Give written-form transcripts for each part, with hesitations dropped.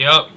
Yep.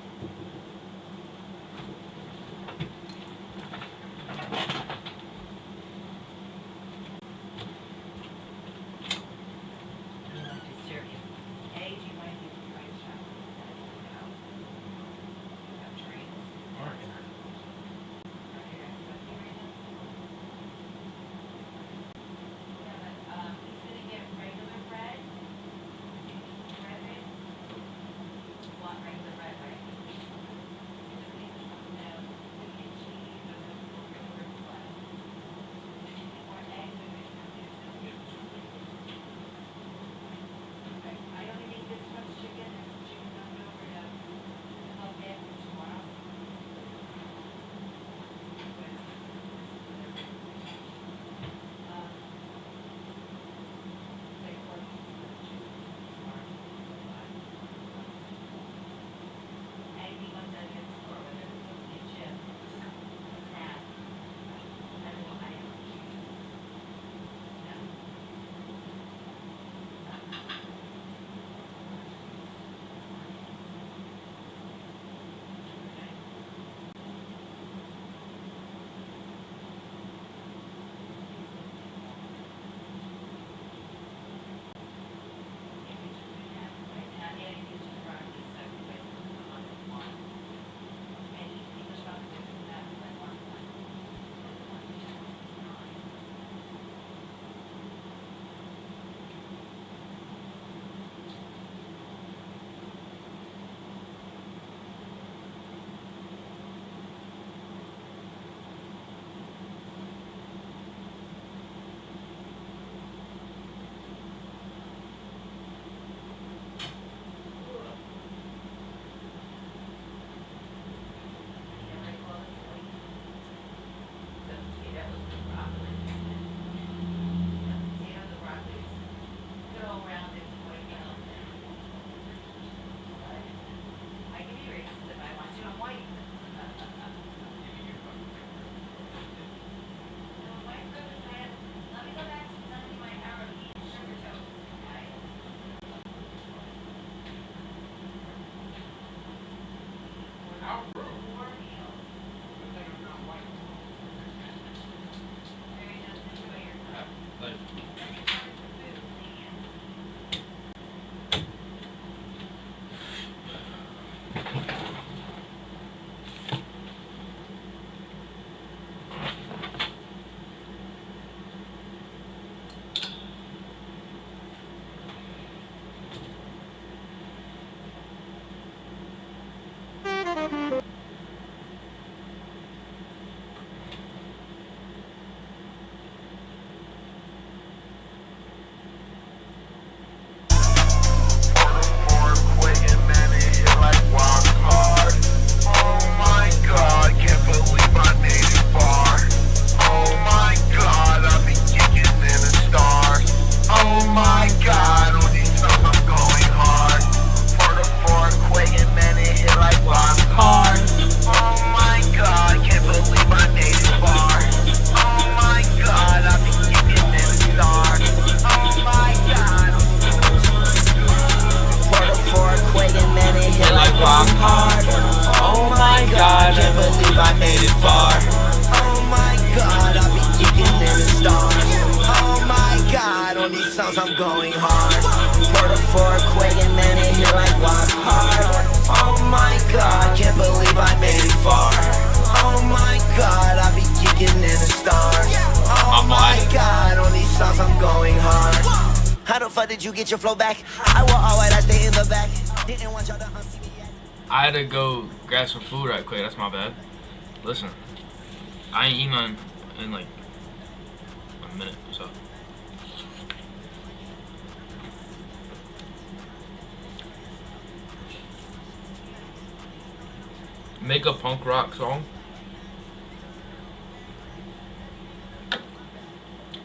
Did you get your flow back? I will always stay in the back. Didn't want y'all to see me yet. I had to go grab some food right quick. That's my bad. Listen, I ain't eating none in like a minute, so. Make a punk rock song.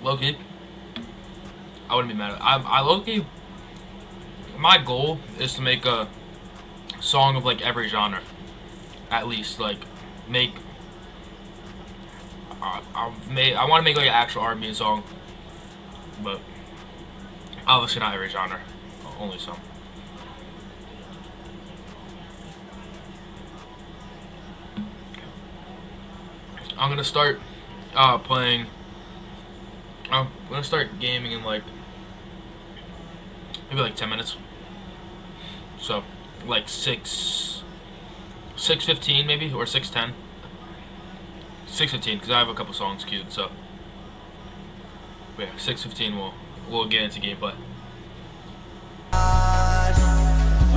Low-key, I wouldn't be mad at it. I low-key, my goal is to make a song of like every genre. At least, like, make, I want to make like an actual R&B song. But, obviously not every genre. Only some. I'm gonna start playing. I'm gonna start gaming in like maybe like 10 minutes. So like 6:15 maybe, or 6:10. 6:15 because I have a couple songs queued. So but yeah, 6:15 we'll get into gameplay.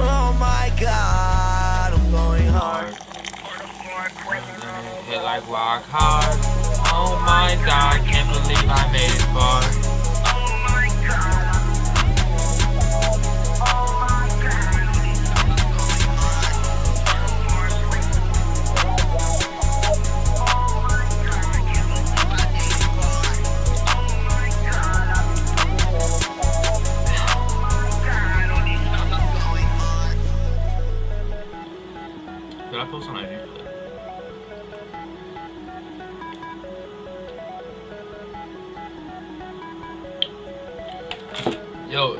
Oh my God, I'm going hard. Hit like rock hard. Oh my God, can't believe I made it far. Did I post on IG for that? Yo,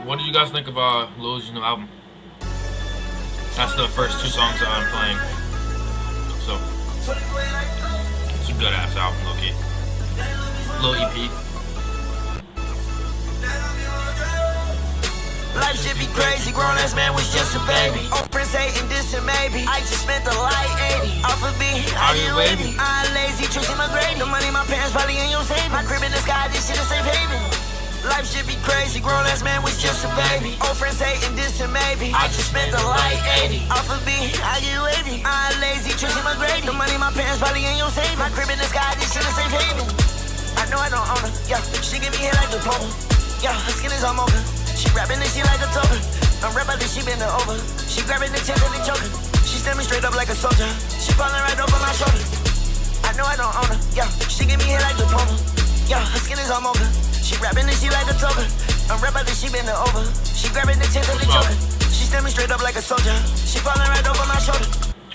what do you guys think of Lil Uzi's new album? That's the first 2 songs that I'm playing. So, it's a good ass album, low key. Little EP. Life should be crazy, grown ass man was just a baby. Oh, Prince hating this and maybe. I just spent the light 80. Off of B, I get wavy. I lazy, choosing my grade. The money my parents probably in your savings. My crib in the sky, this shit is safe haven. Life should be crazy, grown ass man was just a baby. Oh, friends hating this and maybe. I just spent the light 80. Off of B, I get wavy. I lazy, choosing my grade. The money my parents probably in your savings. My crib in the sky, this shit is safe haven. I know I don't own her, yeah. She give me hair like diploma, yeah. Her skin is all mocha. She rapping this shit like a token. I'm rapping this, she bending over. She grabbing the chest and then choking. She standing straight up like a soldier. She falling right over my shoulder. I know I don't own her, yeah. She give me hair like diploma, yeah. Her skin is all mocha. She rapping this shit like a token. I'm rapping this, she bending over. She grabbing the chest and then choking. She standing straight up like a soldier. She falling right over my shoulder.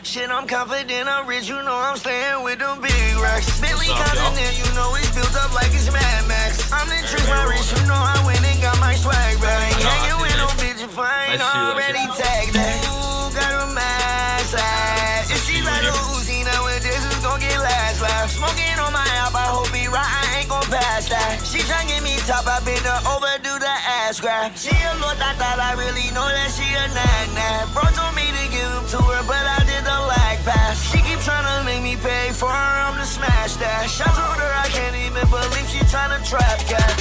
Shit, I'm confident, I'm rich, you know I'm staying with them big racks. Bentley Continent, you know it's built up like it's Mad Max. I'm the trick, my wrist, you know I went and got my swag back. Hanging with no bitch if I ain't already tagged that. Ooh, got a mask ass. If she like a Uzi, now with this is gon' get last laugh. Smoking on my app, I hope he right, I ain't gon' pass that. She tryna get me top, I been to overdo the ass grab. She a lot, I thought I really know that she a nat. Bro told me to give him to her, but I did the lag pass. She keep tryna make me pay for her, I'm to smash that. I told her I can't even believe she tryna trap cat.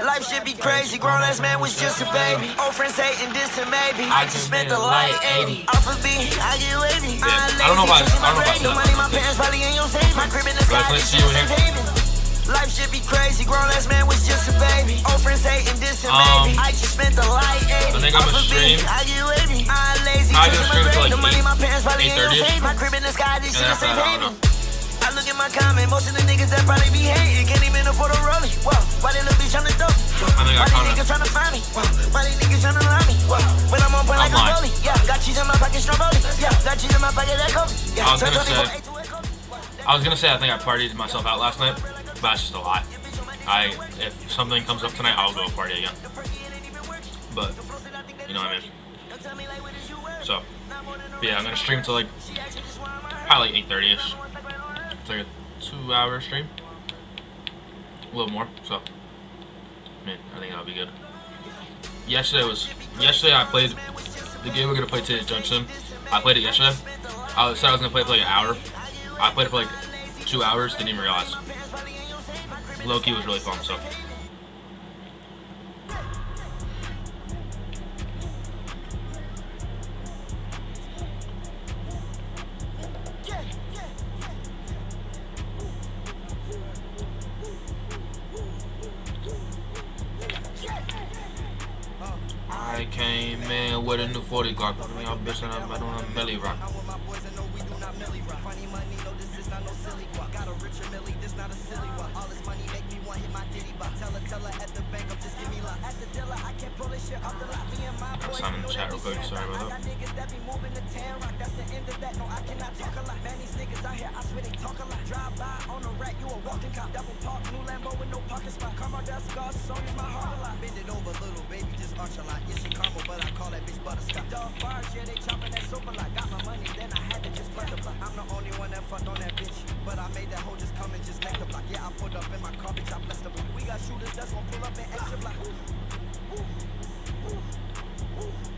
Life should be crazy, grown ass man was just a baby. Old friends hating this and maybe. I just spent the light 80. Off of B, I get wavy. I don't know about the money my parents probably in your savings. My crib in the sky, this shit is safe haven. Life should be crazy, grown ass man was just a baby. Old friends hating this and maybe. I just spent the light 80. I think I'm gonna stream. I get wavy. I lazy, I just stream until like the money my parents probably in your 8:30. savings. My crib in the sky, this shit is safe haven. I I look at my comment, most of the niggas that probably be hating can't even afford a rollie. Whoa, why they little bitch tryna dope? think I Why these kinda. niggas tryna find me? Whoa, why these niggas tryna lie me? Whoa, when I'm on point like a lying. goalie. Yeah, got cheese in my pocket, stromboli. Yeah, got cheese in my pocket, that Kobe. Yeah, I was gonna turn 24, say- 8 to 8 Kobe. was gonna say I think I partied myself out last night, but that's just a lie. If something comes up tonight, I'll go party again. But you know what I mean. So yeah, I'm gonna stream till like probably like 8:30ish. It's like a 2-hour stream, a little more. So I mean, I think that'll be good. Yesterday I played the game we're gonna play today, JudgeSim. I played it yesterday. I said I was gonna play it for like an hour. I played it for like 2 hours. Didn't even realize. Low-key was really fun. So. I came in with a new 40 Glock. I'm bitch and I'm on a belly rock. Got some in the chat real quick. Sorry about that. I'm the only one that fucked on that bitch, but I made up in my car, bitch, I blessed them. We got shooters that's gon' pull up in extra block.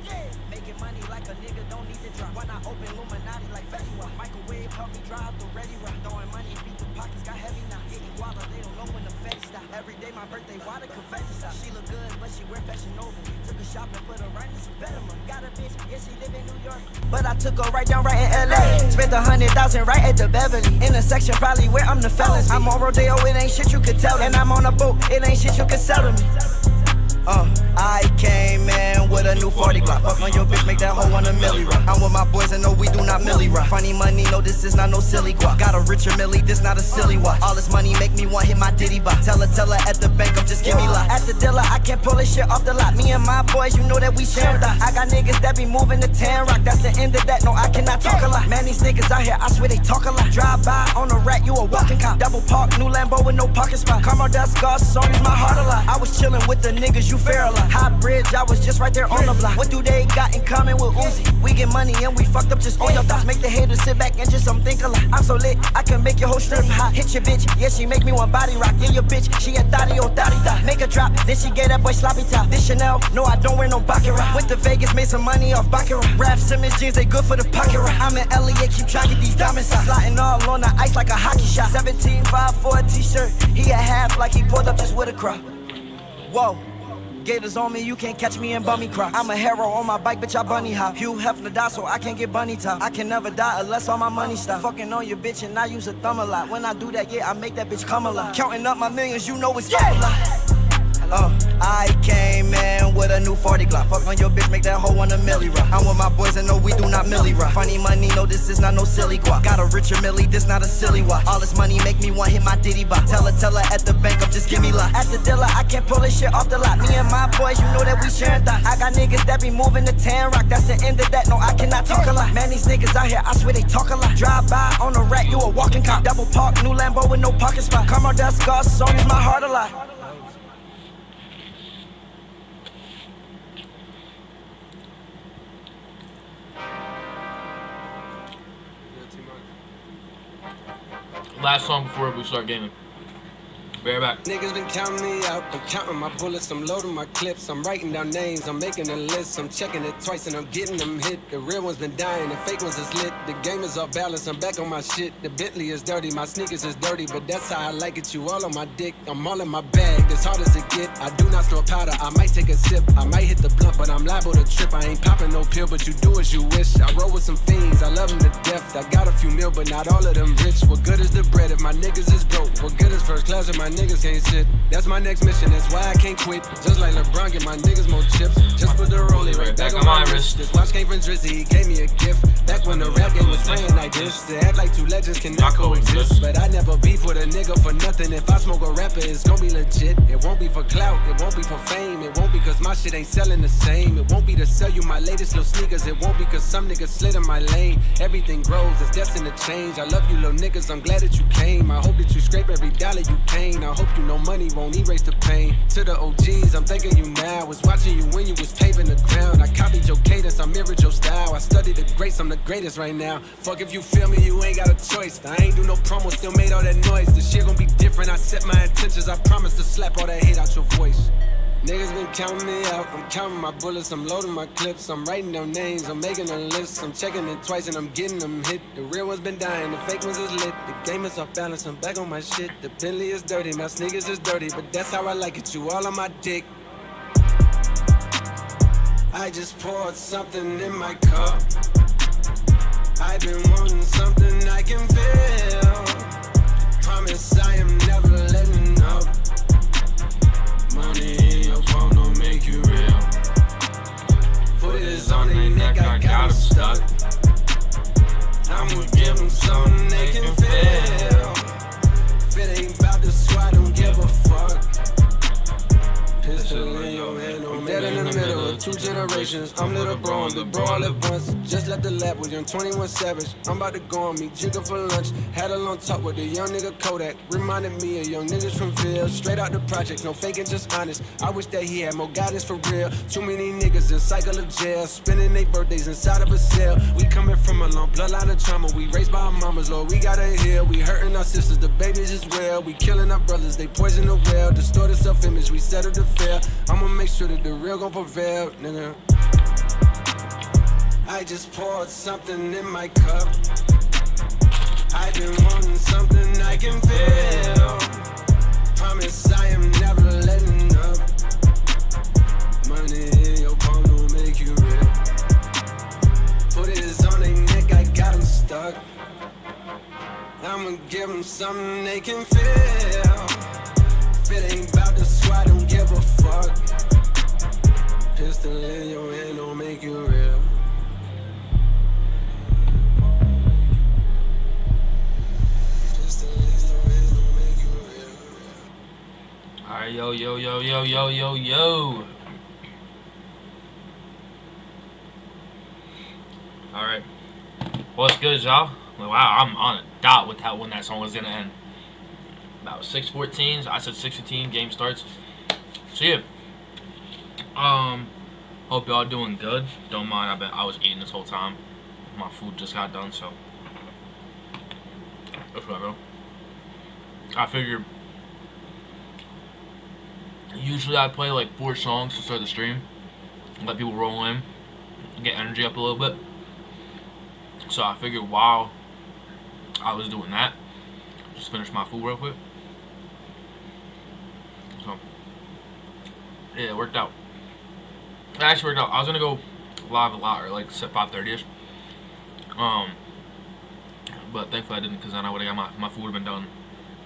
Yeah, making money like a nigga don't need to drop. When I open Illuminati like Fetty, microwave help me drive the ready rock. Throwing money, beat the pockets, got heavy now. Getting wilder, they don't know when the Fetty stop. Every day my birthday, why the confetti stop? She look good, but she wear Fashion Nova. Took her shopping, put her right in some Betterman. Got a bitch, yeah, she live in New York, but I took her right down right in LA. Spent 100,000 right at the Beverly. In a section probably where I'm the fellas. I'm on Rodeo, it ain't shit you could tell. And I'm on a boat, it ain't shit you could sell to me. I came in with a new 40 Glock. Fuck on your bitch, make that hoe want a milli rock. I'm with my boys and no, we do not milli rock. Funny money, no, this is not no silly guap. Got a richer milli, this not a silly watch. All this money make me want hit my Diddy box. Tell her at the bank, I'm just give me lock. At the dealer, I can't pull this shit off the lot. Me and my boys, you know that we share that. I got niggas that be moving to 10 rock. That's the end of that, no, I cannot talk a lot. Man, these niggas out here, I swear they talk a lot. Drive by on a rat, you a walking cop. Double park, new Lambo with no parking spot. Caramel dust, scars, so use my heart a lot. I was chillin' with the niggas, you fair a lot. High bridge, I was just right there on the block. What do they got in common with Uzi? We get money and we fucked up just on your thoughts. Make the haters sit back and just think a lot. I'm so lit, I can make your whole strip hot. Hit your bitch, yeah, she make me one body rock. Yeah, your bitch, she a thotty, oh thotty thot. Make a drop, then she gave that boy sloppy top. This Chanel, no, I don't wear no Baccarat. Went to Vegas, made some money off Baccarat. Rap Simmons jeans, they good for the pocket rock. I'm in LA, keep trying to get these diamonds out. Sliding all on the ice like a hockey shot. 17.5 for a t-shirt, he a half like he pulled up just with a crop. Whoa. Gators on me, you can't catch me in bummy crocs. I'm a hero on my bike, bitch, I bunny hop. Hugh Hefner die, so I can't get bunny top. I can never die unless all my money stop. Fucking on your bitch and I use a thumb a lot. When I do that, yeah, I make that bitch come alive. Counting up my millions, you know it's a lot. I came in with a new 40 Glock. Fuck on your bitch, make that hoe want a milli rock. I'm with my boys and no, we do not milli rock. Funny money, no, this is not no silly guap. Got a richer milli, this not a silly watch. All this money make me want hit my Diddy box. Tell her at the bank, I'm just give me lock. At the dealer, I can't pull this shit off the lot. Me and my boys, you know that we sharing thoughts. I got niggas that be moving to 10 rock. That's the end of that, no, I cannot talk a lot. Man, these niggas out here, I swear they talk a lot. Drive by on a rat, you a walking cop. Double park, new Lambo with no parking spot. Caramel dust, scars, so use my heart a lot. Last song before we start gaming. Be right back. Niggas been counting me out. I'm counting my bullets. I'm loading my clips. I'm writing down names. I'm making a list. I'm checking it twice and I'm getting them hit. The real ones been dying. The fake ones is lit. The game is off balance. I'm back on my shit. The Bentley is dirty. My sneakers is dirty. But that's how I like it. You all on my dick. I'm all in my bag. As hard as it get. I do not store powder. I might take a sip. I might hit the blunt, but I'm liable to trip. I ain't popping no pill, but you do as you wish. I roll with some fiends. I love them to death. I got a few mil, but not all of them rich. What good is the bread if my niggas is broke? What good is first class if my niggas can't sit? That's my next mission, that's why I can't quit. Just like LeBron, get my niggas more chips. Just put the rollie right back on my wrist. This watch came from Drizzy, he gave me a gift. Back when the rap game was playing like this. To act like two legends cannot coexist. But I never beef with a nigga for nothing. If I smoke a rapper, it's gon' be legit. It won't be for clout, it won't be for fame. It won't be cause my shit ain't selling the same. It won't be to sell you my latest little sneakers. It won't be cause some niggas slid in my lane. Everything grows, it's destined to change. I love you little niggas, I'm glad that you came. I hope that you scrape every dollar you came. I hope you know money won't erase the pain. To the OGs, I'm thanking you now. Was watching you when you was paving the ground. I copied your cadence, I mirrored your style. I studied the greats, I'm the greatest right now. Fuck if you feel me, you ain't got a choice. I ain't do no promo, still made all that noise. This shit gon' be different, I set my intentions. I promise to slap all that hate out your voice. Niggas been counting me out, I'm counting my bullets, I'm loading my clips, I'm writing down names, I'm making a list, I'm checking it twice and I'm getting them hit. The real ones been dying, the fake ones is lit, the game is off balance, I'm back on my shit. The Bentley is dirty, my sneakers is dirty, but that's how I like it, you all on my dick. I just poured something in my cup, I've been wanting something I can feel. Promise I am never letting up. Money in your phone don't make you real. Foot is on their neck, I got them stuck. I'ma give them something they can feel. If it ain't about the squad, don't give a fuck. Pistol in your hand, I'm dead in the middle of two generations. emotions. I'm little bro and big bro all at once. Just left the lab with young 21 Savage. I'm about to go on me jigger for lunch. Had a long talk with a young nigga Kodak. Reminded me of young niggas from Ville. Straight out the project, no faking, just honest. I wish that he had more guidance for real. Too many niggas in cycle of jail, spending their birthdays inside of a cell. We coming from a long bloodline of trauma. We raised by our mamas, Lord, we gotta heal. We hurting our sisters, the babies as well. We killing our brothers, they poison the well. Distorted self-image, we settle to fail. I'ma make sure that the real gon' prevail, nigga. I just poured something in my cup. I've been wanting something I can feel. Promise I am never letting up. Money in your palm don't make you real. Put it on their neck, I got them stuck. I'ma give them something they can feel. If it ain't about the squad, don't give a fuck. Pistol in your hand don't make you real. Alright, yo. Alright. What's good, y'all? Wow, I'm on a dot with when that song was gonna end. About 6:14. I said 6:15. Game starts. So yeah. Hope y'all doing good. Don't mind. I was eating this whole time. My food just got done, so that's what I know. I figured. Usually I play like 4 songs to start the stream, let people roll in, get energy up a little bit. So I figured while I was doing that, just finish my food real quick. So yeah, it worked out. It actually worked out. I was gonna go live a lot, or like 5:30ish. But thankfully I didn't, because then I would have got my food would have been done,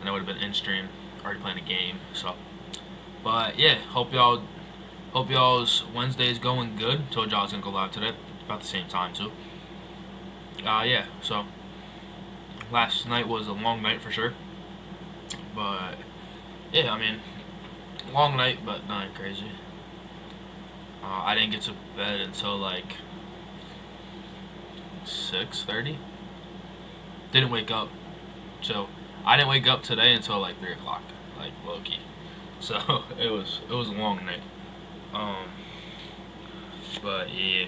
and I would have been in stream already playing a game. So. But yeah, hope y'all's Wednesday is going good. Told y'all I was gonna go live today, about the same time too. Yeah, so last night was a long night for sure. But yeah, I mean, long night, but nothing crazy. I didn't get to bed until like 6:30. Didn't wake up, so I didn't wake up today until like 3 o'clock, like low key. So it was a long night. But yeah.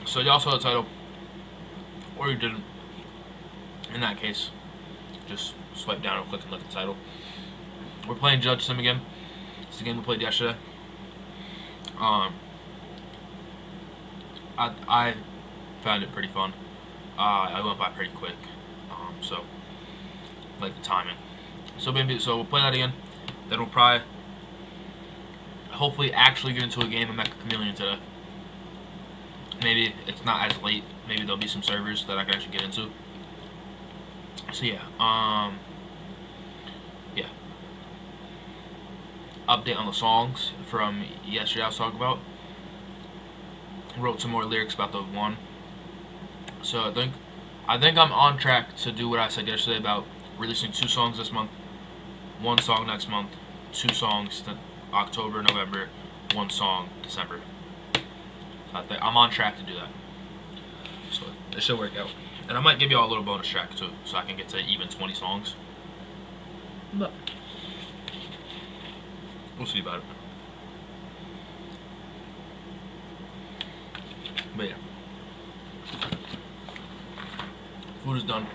So y'all saw the title, or you didn't. In that case, just swipe down and click and look at the title. We're playing JudgeSim again. It's the game we played yesterday. I found it pretty fun. I went by pretty quick. So like the timing. So we'll play that again. Then we'll probably, hopefully, actually get into a game of Mecha Chameleon today. Maybe it's not as late. Maybe there'll be some servers that I can actually get into. So yeah, yeah. Update on the songs from yesterday I was talking about. Wrote some more lyrics about the one. So I think I'm on track to do what I said yesterday about releasing 2 songs this month, 1 song next month, 2 songs October, November, 1 song December. So I think I'm on track to do that. So it should work out. And I might give you all a little bonus track too, so I can get to even 20 songs. But we'll see about it. But yeah. Food is done.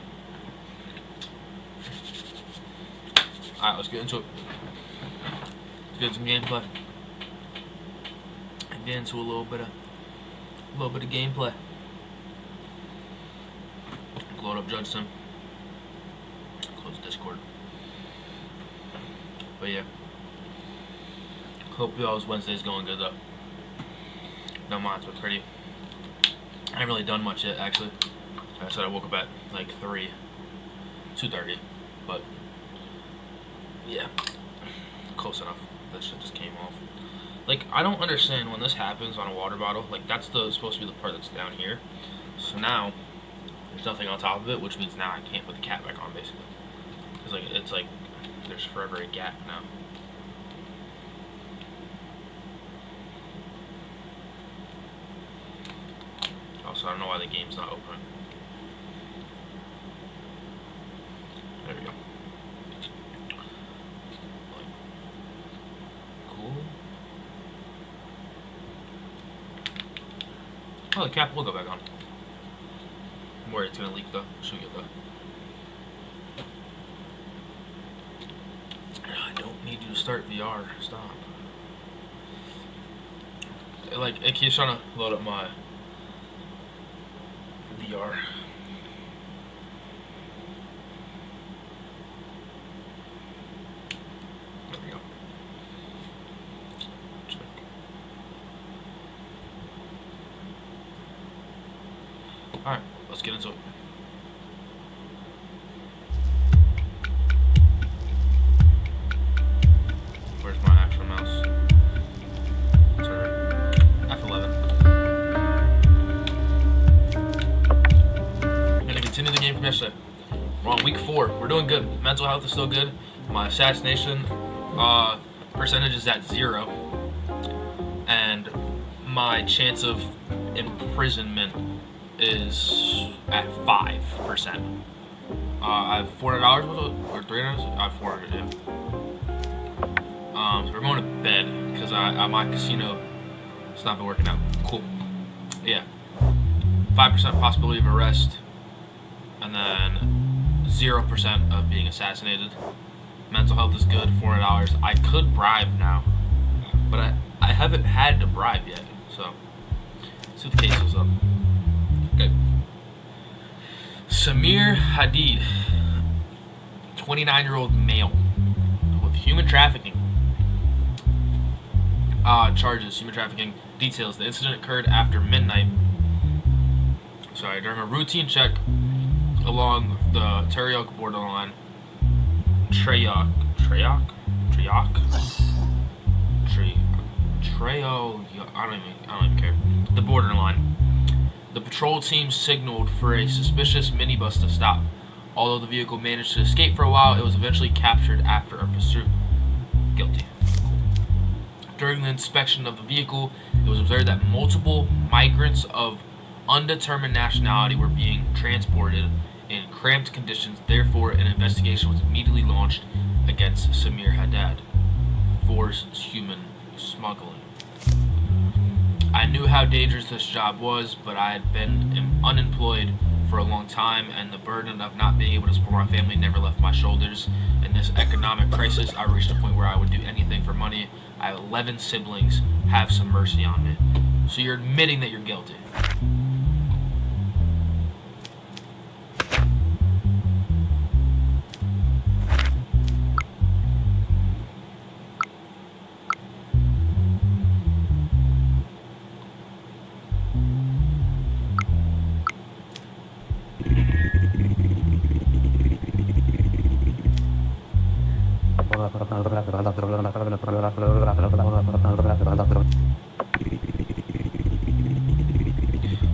Alright, let's get into it. Let's get some gameplay. And get into a little bit of gameplay. Load up JudgeSim. Close Discord. But yeah. Hope y'all's Wednesday's going good though. No, mine's been pretty. I haven't really done much yet actually. Like I said, I woke up at like 2:30, but yeah, close enough. That shit just came off. Like, I don't understand when this happens on a water bottle. Like, that's supposed to be the part that's down here. So now there's nothing on top of it, which means now I can't put the cap back on basically. It's like there's forever a gap now. so I don't know why the game's not open. There we go. Cool. Oh, the cap will go back on. I'm worried it's gonna leak though. Should get though. I don't need you to start VR. Stop. Like, it keeps trying to load up my VR. There we go. Check. Alright, let's get into it. Where's my actual mouse? F11. I'm gonna continue the game from yesterday. We're on week 4. We're doing good. Mental health is still good. My assassination percentage is at 0. And my chance of imprisonment is at 5%. I have $400 or $300? I have $400, yeah. So we're going to bed because my casino it's not been working out. Cool. Yeah. 5% possibility of arrest, and then 0% of being assassinated. Mental health is good. $400. I could bribe now, but I haven't had to bribe yet. So let's see what the case is up. Okay. Samir Hadid, 29-year-old male with human trafficking. Charges, human trafficking. Details. The incident occurred after midnight. During a routine check along the Teriyok borderline. Treyok. I don't even care. The borderline. The patrol team signaled for a suspicious minibus to stop. Although the vehicle managed to escape for a while, it was eventually captured after a pursuit. Guilty. During the inspection of the vehicle, it was observed that multiple migrants of undetermined nationality were being transported in cramped conditions. Therefore, an investigation was immediately launched against Samir Haddad for human smuggling. I knew how dangerous this job was, but I had been unemployed for a long time, and the burden of not being able to support my family never left my shoulders. In this economic crisis, I reached a point where I would do anything for money. I have 11 siblings. Have some mercy on me. So you're admitting that you're guilty.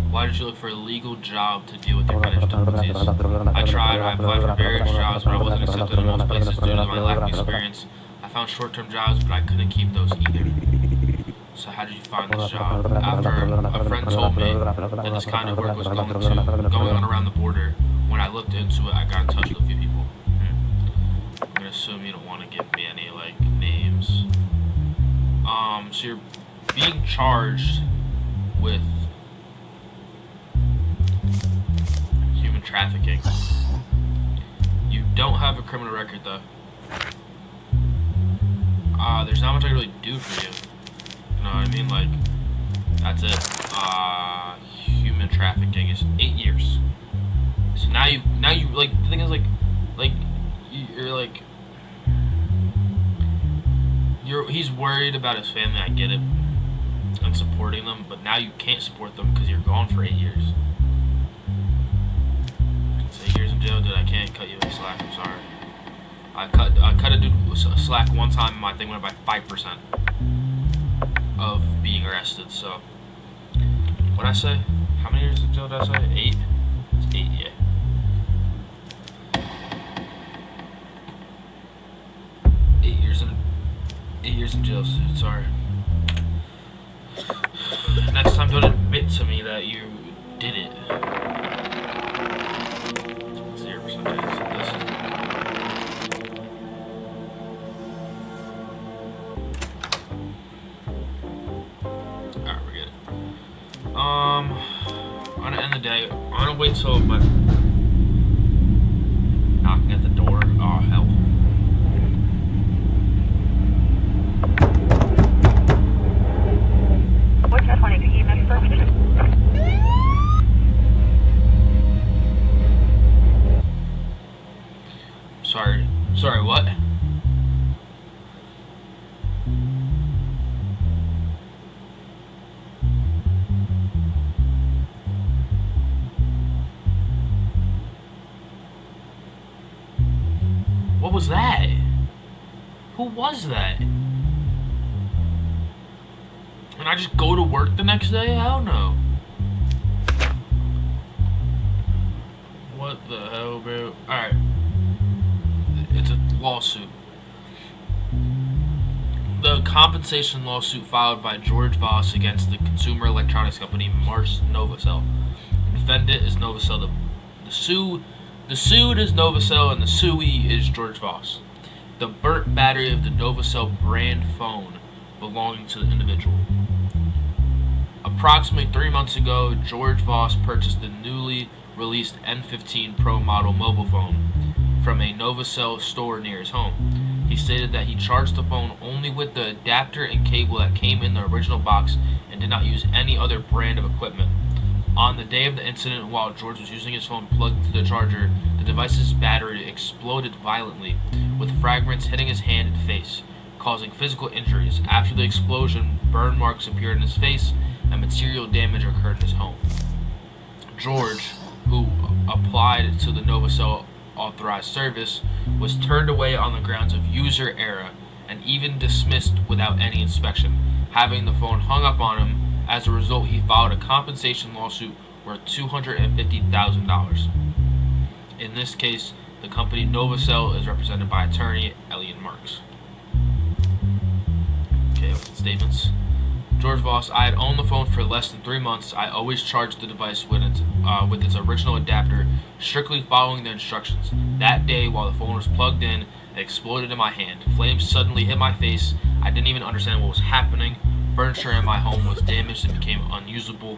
Why did you look for a legal job to deal with your financial difficulties? I tried, I applied for various jobs, but I wasn't accepted in most places due to my lack of experience. I found short-term jobs, but I couldn't keep those either. So how did you find this job? After a friend told me that this kind of work was going on around the border, when I looked into it, I got in touch with a few people. I'm gonna assume you don't want to give me any, like, names. So you're being charged with human trafficking. You don't have a criminal record, though. There's not much I can really do for you. You know what I mean? Like, that's it. Human trafficking is 8 years. So now you, like, the thing is, he's worried about his family, I get it, and supporting them, but now you can't support them because you're gone for 8 years. It's 8 years in jail, dude. I can't cut you a slack, I'm sorry. I cut a dude a slack one time, and my thing went up by 5% of being arrested, so. What'd I say? How many years in jail did I say? 8? It's 8, yeah. 8 years in jail, sorry. Next time, don't admit to me that you did it. 0% chance. This is... Alright, we're good. I'm gonna end the day. I'm gonna wait till my... knocking at the door. Oh, hell. Sorry, what? What was that? Who was that? And I just go to work the next day? Hell no. What the hell, bro? Alright. It's a lawsuit. The compensation lawsuit filed by George Voss against the consumer electronics company Mars Novacell. The defendant is Novacell. The sued is Novacell, and the suee is George Voss. The burnt battery of the Novacell brand phone belonging to the individual. Approximately 3 months ago, George Voss purchased the newly released N15 Pro model mobile phone from a Novacell store near his home. He stated that he charged the phone only with the adapter and cable that came in the original box and did not use any other brand of equipment. On the day of the incident, while George was using his phone plugged to the charger, the device's battery exploded violently, with fragments hitting his hand and face, causing physical injuries. After the explosion, burn marks appeared in his face and material damage occurred in his home. George, who applied to the Novacell authorized service, was turned away on the grounds of user error and even dismissed without any inspection, having the phone hung up on him. As a result, he filed a compensation lawsuit worth $250,000. In this case, the company Novacell is represented by attorney Elliot Marks. Okay, what's the statements? George Voss, I had owned the phone for less than 3 months. I always charged the device with its original adapter, strictly following the instructions. That day, while the phone was plugged in, it exploded in my hand. Flames suddenly hit my face. I didn't even understand what was happening. Furniture in my home was damaged and became unusable.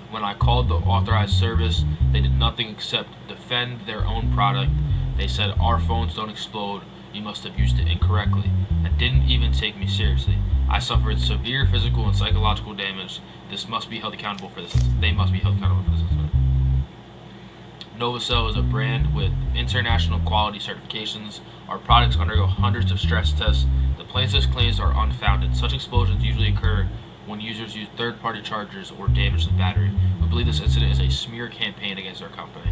When I called the authorized service, they did nothing except defend their own product. They said, "Our phones don't explode. You must have used it incorrectly," and didn't even take me seriously. I suffered severe physical and psychological damage. This must be held accountable for this. They must be held accountable for this incident. Novacell is a brand with international quality certifications. Our products undergo hundreds of stress tests. The plaintiff's claims are unfounded. Such explosions usually occur when users use third-party chargers or damage the battery. We believe this incident is a smear campaign against our company.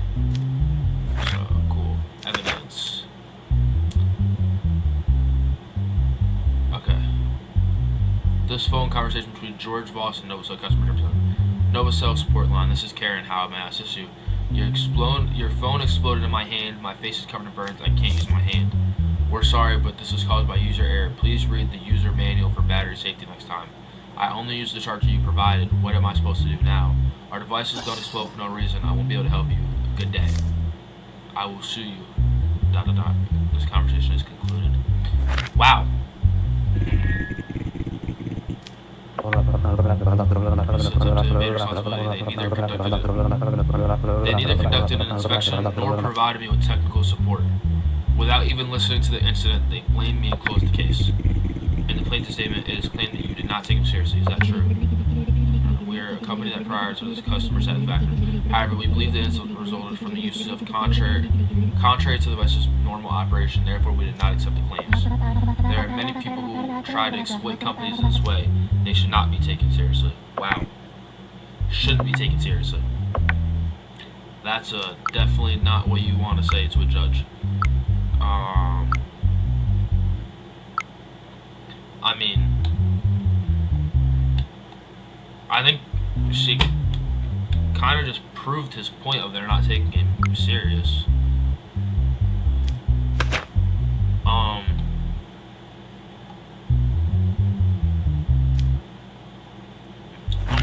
So, cool. Evidence. Okay. This phone conversation between George Voss and Novacell customer representative. Novacell support line. This is Karen. How may I assist you? Your phone exploded in my hand. My face is covered in burns. I can't use my hand. We're sorry, but this is caused by user error. Please read the user manual for battery safety next time. I only use the charger you provided. What am I supposed to do now? Our devices don't explode for no reason. I won't be able to help you. Good day. I will sue you. ... This conversation is concluded. Wow. They neither conducted an inspection nor provided me with technical support. Without even listening to the incident, they blamed me and closed the case. In the plaintiff's statement, it is claimed that you did not take him seriously. Is that true? We are a company that prioritizes customer satisfaction. However, we believe the incident resulted from the uses of contrary to the device's normal operation. Therefore, we did not accept the claims. There are many people who try to exploit companies in this way. They should not be taken seriously. Wow. Shouldn't be taken seriously. That's definitely not what you want to say to a judge. I mean, I think she kind of just proved his point of they're not taking him serious. I'm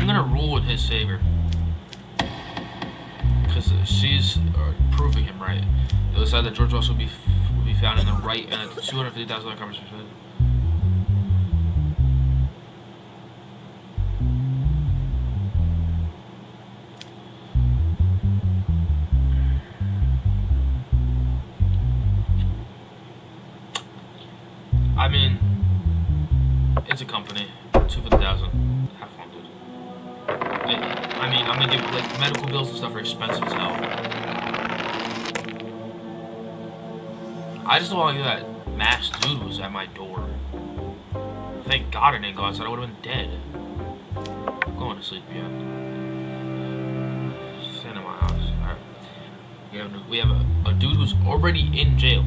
gonna rule in his favor. sees or proving him right. It was said that George Russell would be found in the right and the $250,000 coverage. I mean, it's a company. 250,000. Have fun, dude. I mean, I'm gonna give like medical bills and stuff are expensive as hell. I just don't want to get that masked dude was at my door. Thank God I didn't go outside. I would have been dead. I'm going to sleep, yeah. Staying in my house. Alright. We have a dude who's already in jail.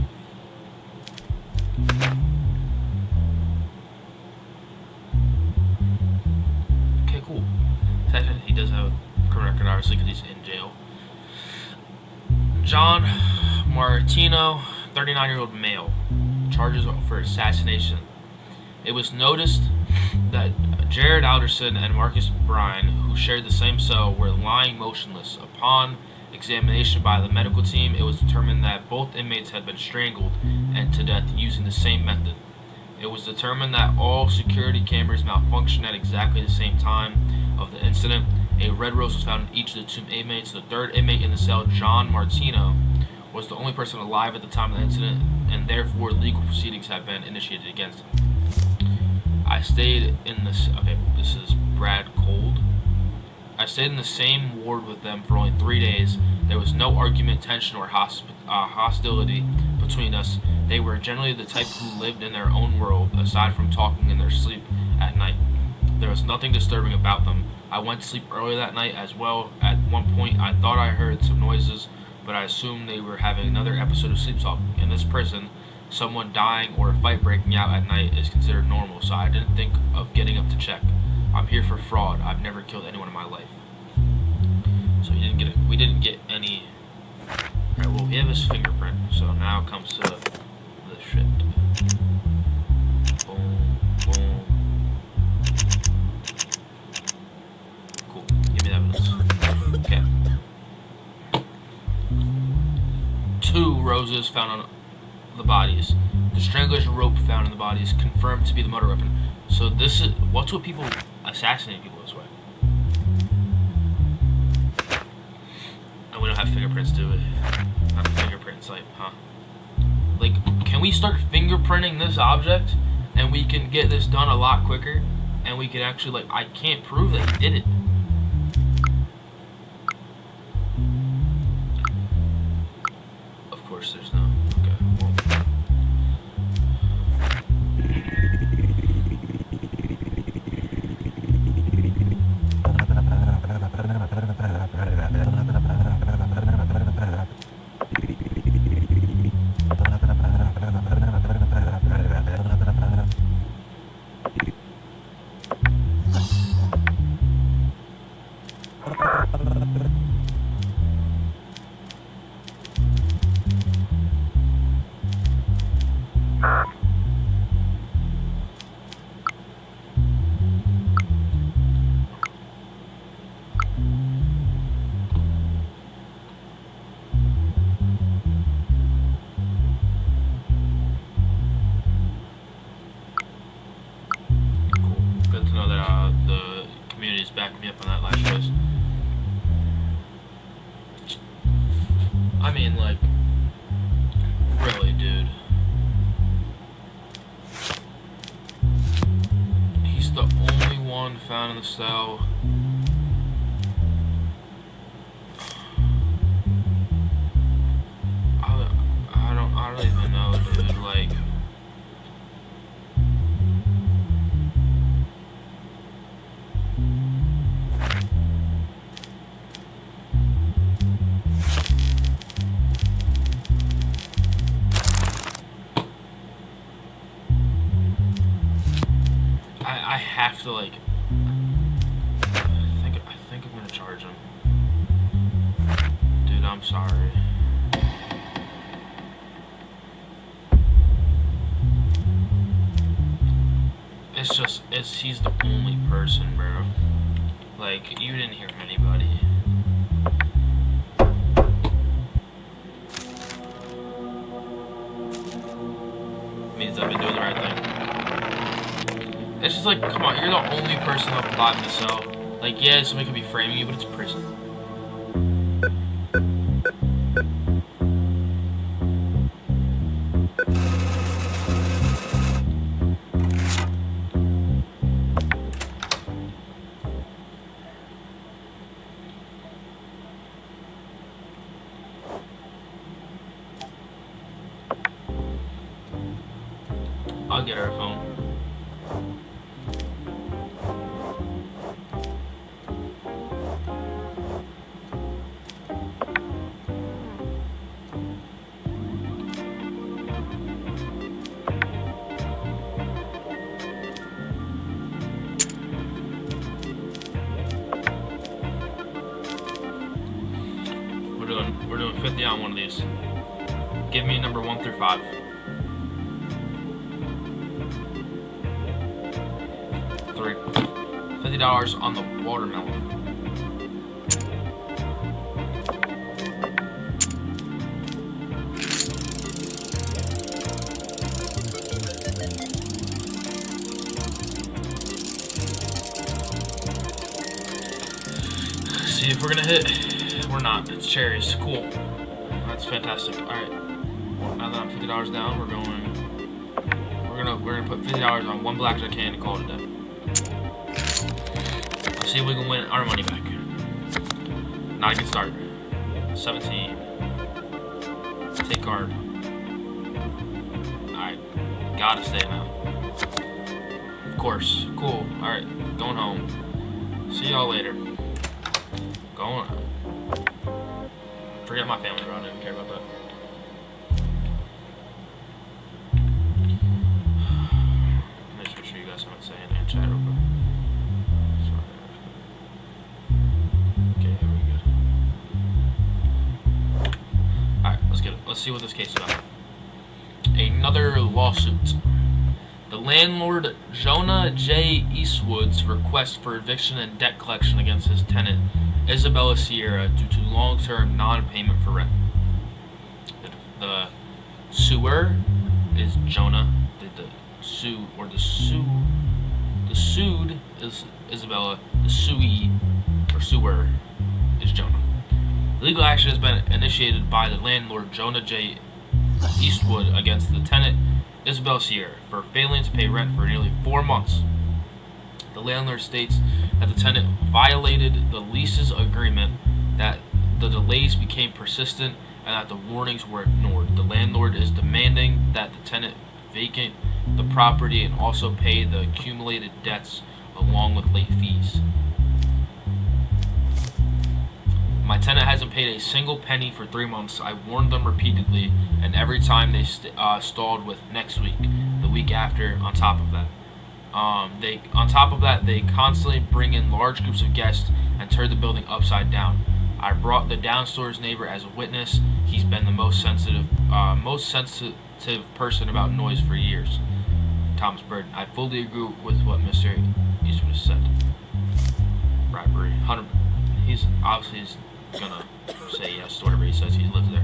He does have a criminal record, obviously, because he's in jail. John Martino, 39-year-old male, charges for assassination. It was noticed that Jared Alderson and Marcus Bryan, who shared the same cell, were lying motionless. Upon examination by the medical team, it was determined that both inmates had been strangled and to death using the same method. It was determined that all security cameras malfunctioned at exactly the same time of the incident. A red rose was found in each of the two inmates. The third inmate in the cell, John Martino, was the only person alive at the time of the incident, and therefore legal proceedings have been initiated against him. I stayed in this. Okay, this is Brad Cold. I stayed in the same ward with them for only 3 days. There was no argument, tension, or hostility between us. They were generally the type who lived in their own world, aside from talking in their sleep at night. There was nothing disturbing about them. I went to sleep early that night as well. At one point, I thought I heard some noises, but I assumed they were having another episode of sleep talking. In this prison, someone dying or a fight breaking out at night is considered normal, so I didn't think of getting up to check. I'm here for fraud. I've never killed anyone in my life. So we didn't get any. Alright, well, we have his fingerprint, so now comes to the shit. Boom, boom. Cool. Give me that evidence. Okay. 2 roses found on the bodies. The strangulation rope found in the bodies confirmed to be the murder weapon. So this is what's with people assassinating people this way. And we don't have fingerprints, do we? Not fingerprints, like, huh? Like, can we start fingerprinting this object and we can get this done a lot quicker? And we can actually, like, I can't prove that he did it. Of course there's no. Okay, well. Back me up on that last choice. I mean, like, really, dude. He's the only one found in the cell. I don't even know, dude. Like. I have to, like, I think I'm gonna charge him. Dude, I'm sorry. He's the only person, bro. Like, you didn't hear from anybody. I've been doing the right thing. It's just like, come on, you're the only person left alive in the cell. Like, yeah, somebody could be framing you, but it's prison. I'll get her a phone. We're doing 50 on one of these. Give me number 1 through 5. $50 on the watermelon. See if we're gonna hit. We're not. It's cherries. Cool. That's fantastic. All right. Now that I'm $50 down, we're gonna put $50 on one blackjack hand and call it a day. See if we can win our money back. Not a good start. 17. Take card. Alright. Gotta stay now. Of course. Cool. Alright. Going home. See y'all later. Going. Forget my family, bro. I didn't care about that. Let me just make sure you guys haven't said anything in chat real quick. Let's see what this case is about. Another lawsuit. The landlord Jonah J. Eastwood's request for eviction and debt collection against his tenant Isabella Sierra due to long-term non-payment for rent. The suer is Jonah. The sued is Isabella. The suee or suer is Jonah. Legal action has been initiated by the landlord Jonah J. Eastwood against the tenant Isabel Sierra for failing to pay rent for nearly 4 months. The landlord states that the tenant violated the lease's agreement, that the delays became persistent, and that the warnings were ignored. The landlord is demanding that the tenant vacate the property and also pay the accumulated debts along with late fees. My tenant hasn't paid a single penny for 3 months. I warned them repeatedly, and every time they stalled with next week, the week after. On top of that, they constantly bring in large groups of guests and turn the building upside down. I brought the downstairs neighbor as a witness. He's been the most sensitive person about noise for years. Thomas Bird. I fully agree with what Mr. Eastwood has said. Bribery. He's gonna say yes to whatever he says. He lives there.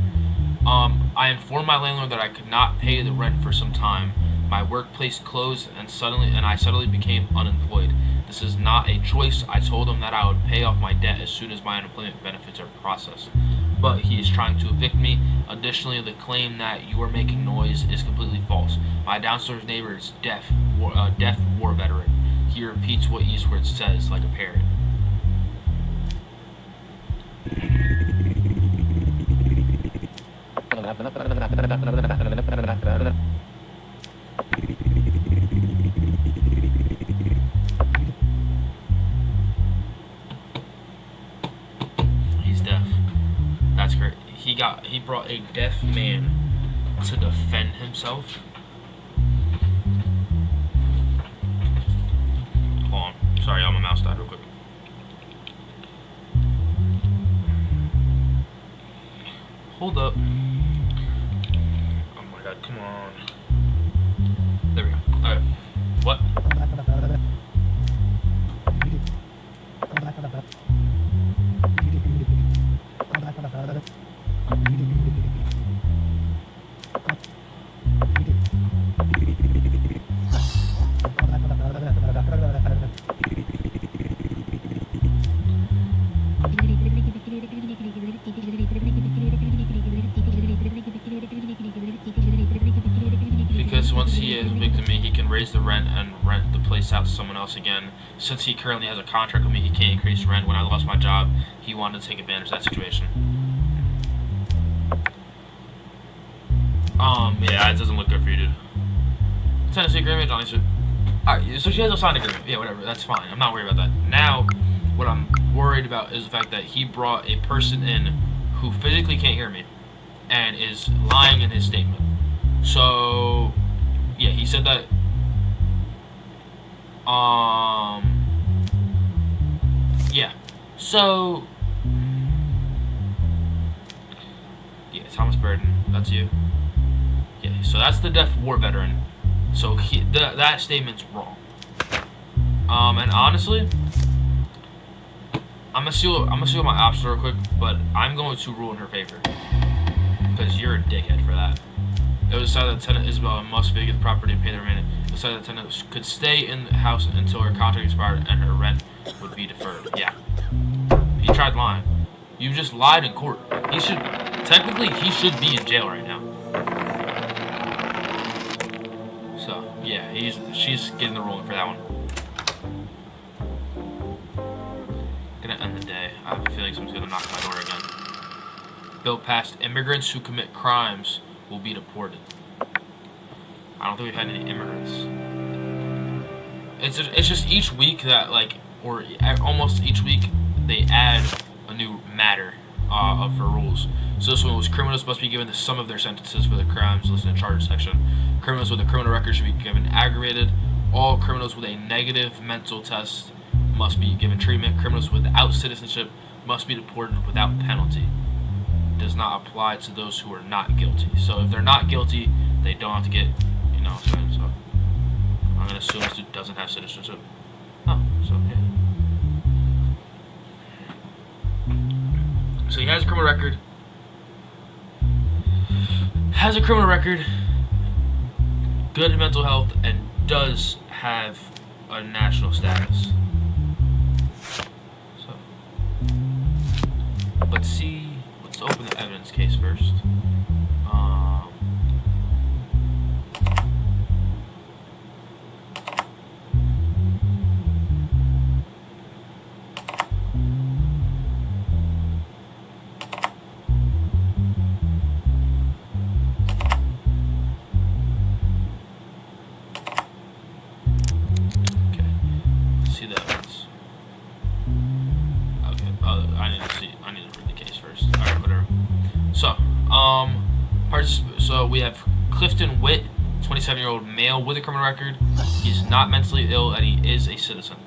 I informed my landlord that I could not pay the rent for some time. My workplace closed, and I suddenly became unemployed. This is not a choice. I told him that I would pay off my debt as soon as my unemployment benefits are processed. But he is trying to evict me. Additionally, the claim that you are making noise is completely false. My downstairs neighbor is deaf war veteran. He repeats what Eastwood says like a parrot. He's deaf. That's great. He brought a deaf man to defend himself. Hold on. Sorry, my mouse died real quick. Hold up. Oh my god, come on. There we go. Alright. What? Because once he is evicted me, he can raise the rent and rent the place out to someone else again. Since he currently has a contract with me, he can't increase rent. When I lost my job, he wanted to take advantage of that situation. Yeah, it doesn't look good for you, dude. Tenancy agreement, Johnny said. Alright, so she has a signed agreement. Yeah, whatever, that's fine. I'm not worried about that. Now, what I'm worried about is the fact that he brought a person in who physically can't hear me and is lying in his statement. So, yeah, he said that, yeah. So, yeah, Thomas Burden, that's you. Yeah, so that's the deaf war veteran. So that statement's wrong. And honestly, I'm gonna seal my options real quick, but I'm going to rule in her favor because you're a dickhead for that. It was decided that tenant Isabel must vacate the property and pay the remainder. It was decided that tenant could stay in the house until her contract expired and her rent would be deferred. Yeah, he tried lying. You just lied in court. He should be in jail right now. So yeah, she's getting the ruling for that one. Gonna end the day. I have a feeling someone's gonna knock on my door again. Bill passed: immigrants who commit crimes will be deported. I don't think we've had any immigrants. It's just each week that or almost each week they add a new matter for rules. So this one was: criminals must be given the sum of their sentences for the crimes listed in the charges section. Criminals with a criminal record should be given aggravated. All criminals with a negative mental test must be given treatment. Criminals without citizenship must be deported without penalty. Does not apply to those who are not guilty. So if they're not guilty, they don't have to get, what I'm saying. So I'm gonna assume this dude doesn't have citizenship. Oh, so yeah. So he has a criminal record. Good mental health, and does have a national status. So let's open the evidence case first. So we have Clifton Witt, 27-year-old male with a criminal record. He's not mentally ill and he is a citizen.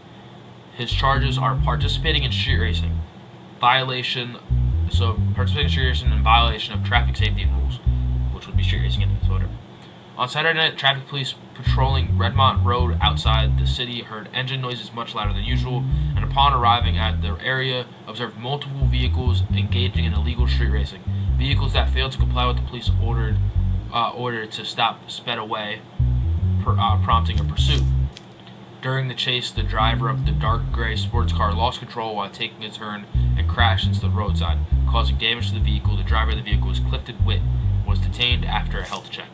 His charges are participating in street racing, participating in street racing and violation of traffic safety rules, which would be street racing anyway, so whatever. On Saturday night, traffic police patrolling Redmont Road outside the city heard engine noises much louder than usual, and upon arriving at the area, observed multiple vehicles engaging in illegal street racing. Vehicles that failed to comply with the police order to stop sped away, prompting a pursuit. During the chase, the driver of the dark gray sports car lost control while taking a turn and crashed into the roadside, causing damage to the vehicle. The driver of the vehicle, Clifton Witt, was detained after a health check.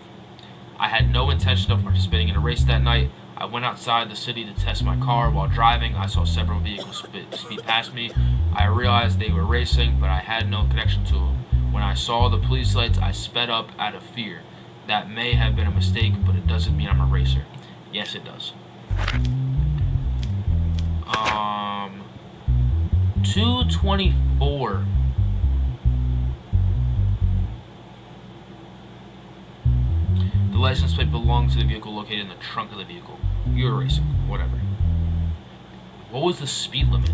I had no intention of participating in a race that night. I went outside the city to test my car. While driving, I saw several vehicles speed past me. I realized they were racing, but I had no connection to them. When I saw the police lights, I sped up out of fear. That may have been a mistake, but it doesn't mean I'm a racer. Yes, it does. 224. The license plate belonged to the vehicle located in the trunk of the vehicle. You were racing. Whatever. What was the speed limit?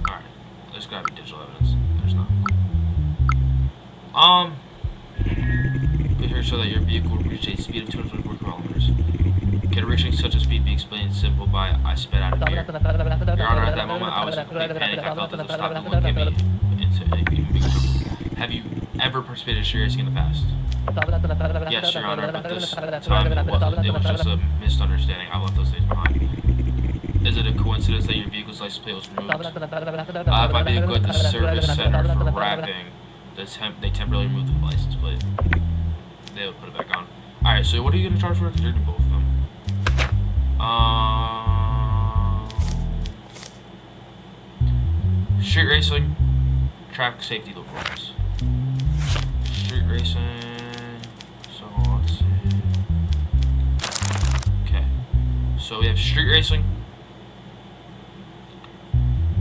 Alright. There's gotta be digital evidence. There's not. Be here so that your vehicle will reach a speed of 224 kilometers. Can reaching such a speed be explained simple by I sped out of fear? Your Honor, at that moment I was in complete panic. I felt that the stop no one gave me into an even bigger trouble. Have you ever participated in street racing in the past? Yes, Your Honor, but this time it wasn't. It was just a misunderstanding. I left those things behind. Is it a coincidence that your vehicle's license plate was removed? I have my vehicle at the service center for wrapping. They temporarily removed the license plate. They'll put it back on. Alright, so what are you gonna charge for? Because you're doing both of them. Street racing, traffic safety local rules. Street racing. So let's see. Okay. So we have street racing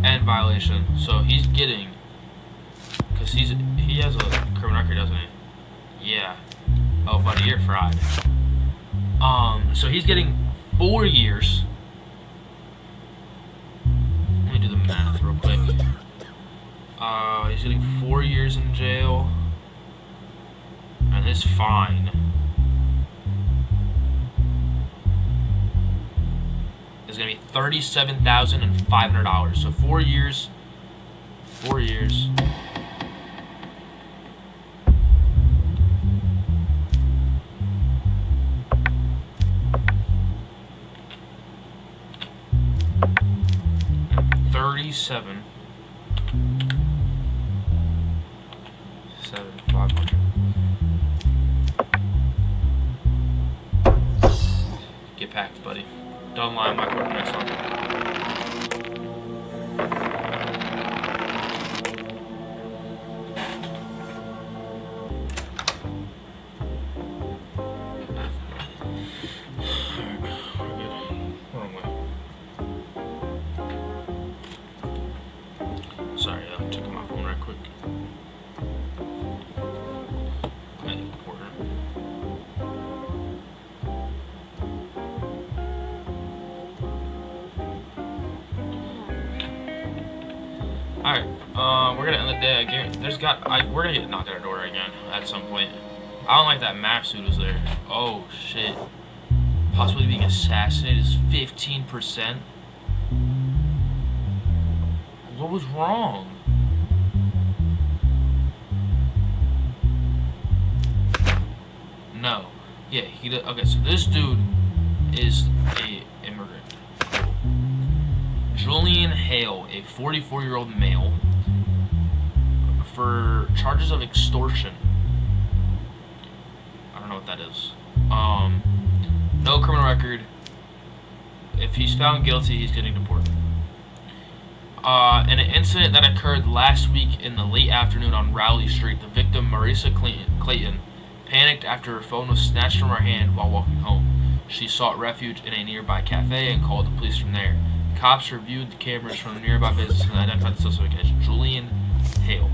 and violation. So he's getting, because he has a criminal record, doesn't he? Yeah. Oh, buddy, you're fried. So he's getting 4 years. Let me do the math real quick. He's getting 4 years in jail, and his fine is gonna be $37,500. So 4 years. 4 years. $37,500. Get packed, buddy. Don't lie on my court next time. Sorry, I'm checking my phone right quick. Alright, we're gonna end the day. We're gonna get knocked at our door again at some point. I don't like that map suit is there. Oh shit. Possibly being assassinated is 15%. What was wrong? No. Yeah, he did. Okay, so this dude is a immigrant. Julian Hale, a 44-year-old male, for charges of extortion. I don't know what that is. No criminal record. If he's found guilty, he's getting deported. In an incident that occurred last week in the late afternoon on Rowley Street, the victim, Marisa Clayton, panicked after her phone was snatched from her hand while walking home. She sought refuge in a nearby cafe and called the police from there. Cops reviewed the cameras from the nearby business and identified the suspect as Julian Hale.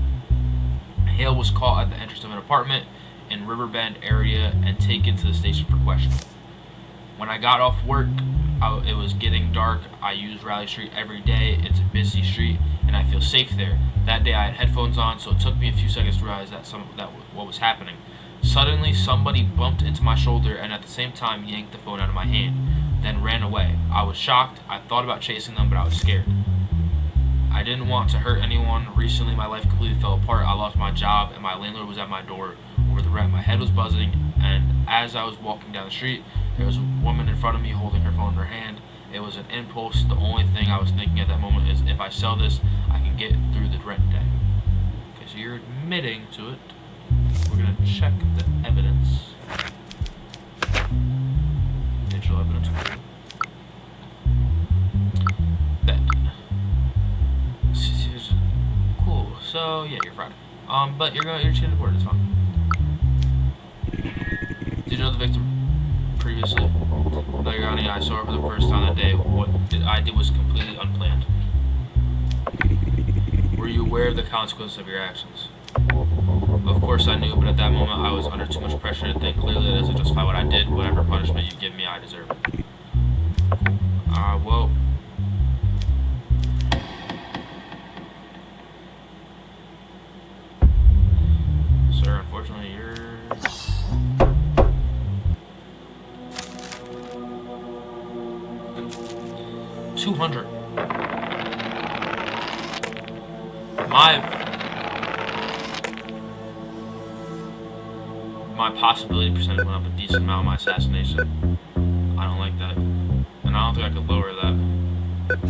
Hale was caught at the entrance of an apartment in Riverbend area and taken to the station for questioning. When I got off work, it was getting dark. I use Raleigh Street every day. It's a busy street, and I feel safe there. That day I had headphones on, so it took me a few seconds to realize what was happening. Suddenly, somebody bumped into my shoulder and at the same time yanked the phone out of my hand, then ran away. I was shocked. I thought about chasing them, but I was scared. I didn't want to hurt anyone. Recently, my life completely fell apart. I lost my job, and my landlord was at my door over the rent. My head was buzzing, and as I was walking down the street, there was a woman in front of me holding her phone in her hand. It was an impulse. The only thing I was thinking at that moment is, if I sell this, I can get through the rent day. Okay, so you're admitting to it. We're going to check the evidence. Digital evidence. That. Cool. So, yeah, you're fried. But you're changing the board. It's fine. Did you know the victim previously? No, Your Honor, I saw her for the first time that day. What I did was completely unplanned. Were you aware of the consequences of your actions? Of course I knew, but at that moment I was under too much pressure to think clearly. That doesn't justify what I did. Whatever punishment you give me, I deserve it. Well... Sir, unfortunately, you're... $200. My possibility percentage went up a decent amount on my assassination. I don't like that. And I don't think I could lower that. I'm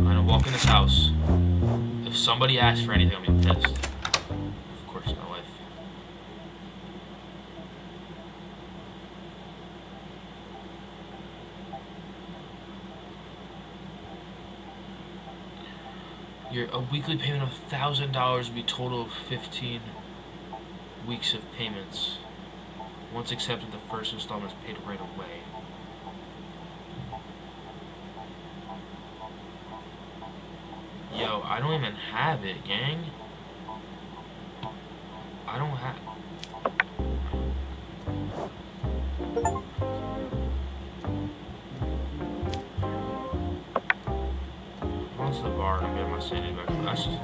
gonna walk in this house. If somebody asks for anything, I'm gonna be pissed. Of course, my wife. A weekly payment of $1,000 would be a total of 15 weeks of payments. Once accepted, the first installment is paid right away. Yo, I don't even have it, gang. I don't have... Run to the bar and I'm getting my sanity back. That's just...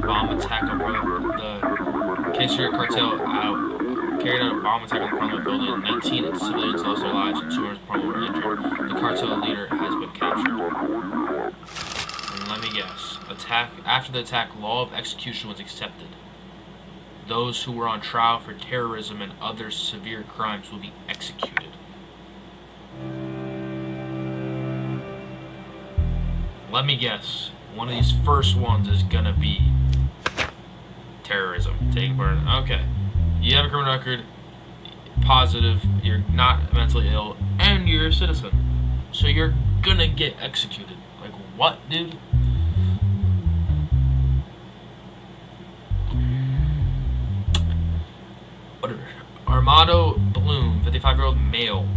Bomb attack on the K-Street cartel carried out a bomb attack on the Parliament building. 19 civilians lost their lives and 200 were injured. The cartel leader has been captured. And let me guess. After the attack, law of execution was accepted. Those who were on trial for terrorism and other severe crimes will be executed. Let me guess. One of these first ones is gonna be terrorism. Taking part in. Okay. You have a criminal record, positive, you're not mentally ill, and you're a citizen. So you're gonna get executed. Like, what, dude? Whatever. Armando Bloom, 55-year-old male.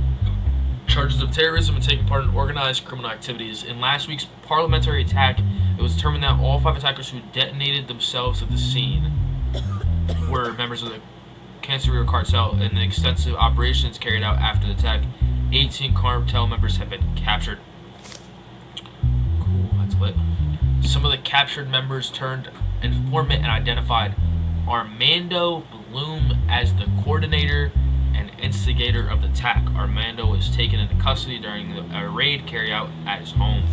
Charges of terrorism and taking part in organized criminal activities. In last week's parliamentary attack, it was determined that all 5 attackers who detonated themselves at the scene were members of the Cancerio cartel. In the extensive operations carried out after the attack, 18 cartel members have been captured. Cool, that's lit. Some of the captured members turned informant and identified Armando Bloom as the coordinator and instigator of the attack. Armando was taken into custody during a raid carried out at his home.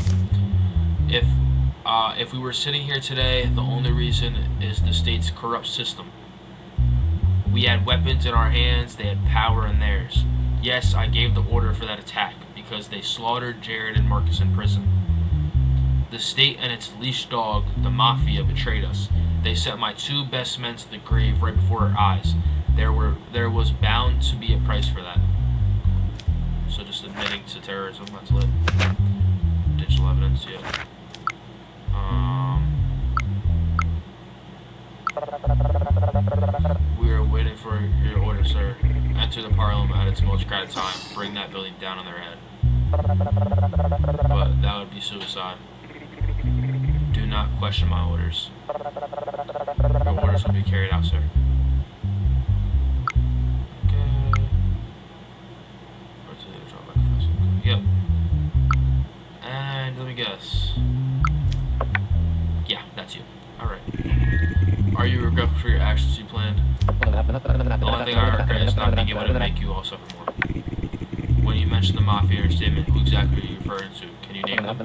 If we were sitting here today, the only reason is the state's corrupt system. We had weapons in our hands, they had power in theirs. Yes, I gave the order for that attack because they slaughtered Jared and Marcus in prison. The state and its leash dog, the mafia, betrayed us. They sent my 2 best men to the grave right before our eyes. There was bound to be a price for that. So just admitting to terrorism, that's lit. Digital evidence, yeah. We are waiting for your order, sir. Enter the parliament at its most crowded time. Bring that building down on their head. But that would be suicide. Do not question my orders. Your orders will be carried out, sir. Yep. And let me guess. Yeah, that's you. Alright. Are you regretful for your actions you planned? The only thing I regret is not being able to make you all suffer more. When you mentioned the mafia in your statement, who exactly are you referring to? Can you name them?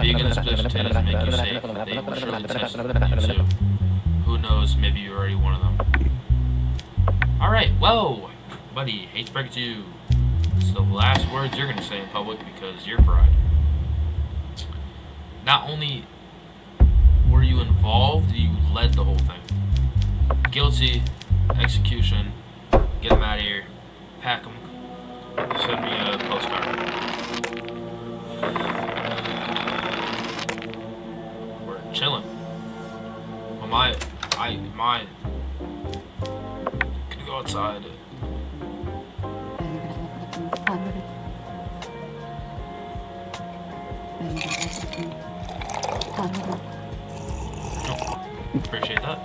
Being in this position tends to make you safe. They will surely test you too. Who knows, maybe you're already one of them. Alright, whoa! Buddy, hate to break it to you. It's the last words you're going to say in public because you're fried. Not only were you involved, you led the whole thing. Guilty, execution, get him out of here, pack him, send me a postcard. We're chilling. Well, my, gonna go outside. Appreciate that.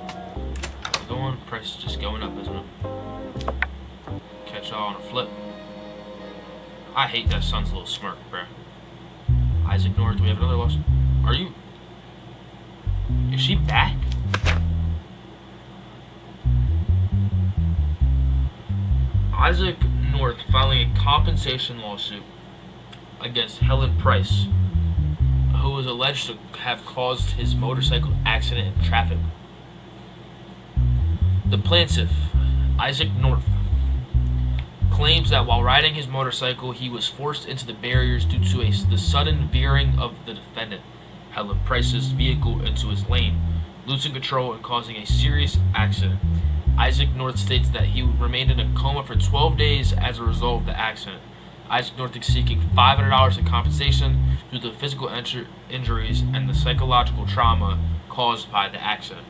Going, price is just going up, isn't it? Catch y'all on a flip. I hate that son's little smirk, bruh. Eyes ignored. Do we have another loss? Are you? Is she back? Isaac North filing a compensation lawsuit against Helen Price, who was alleged to have caused his motorcycle accident in traffic. The plaintiff, Isaac North, claims that while riding his motorcycle, he was forced into the barriers due to the sudden veering of the defendant, Helen Price's vehicle, into his lane, losing control and causing a serious accident. Isaac North states that he remained in a coma for 12 days as a result of the accident. Isaac North is seeking $500 in compensation due to the physical injuries and the psychological trauma caused by the accident.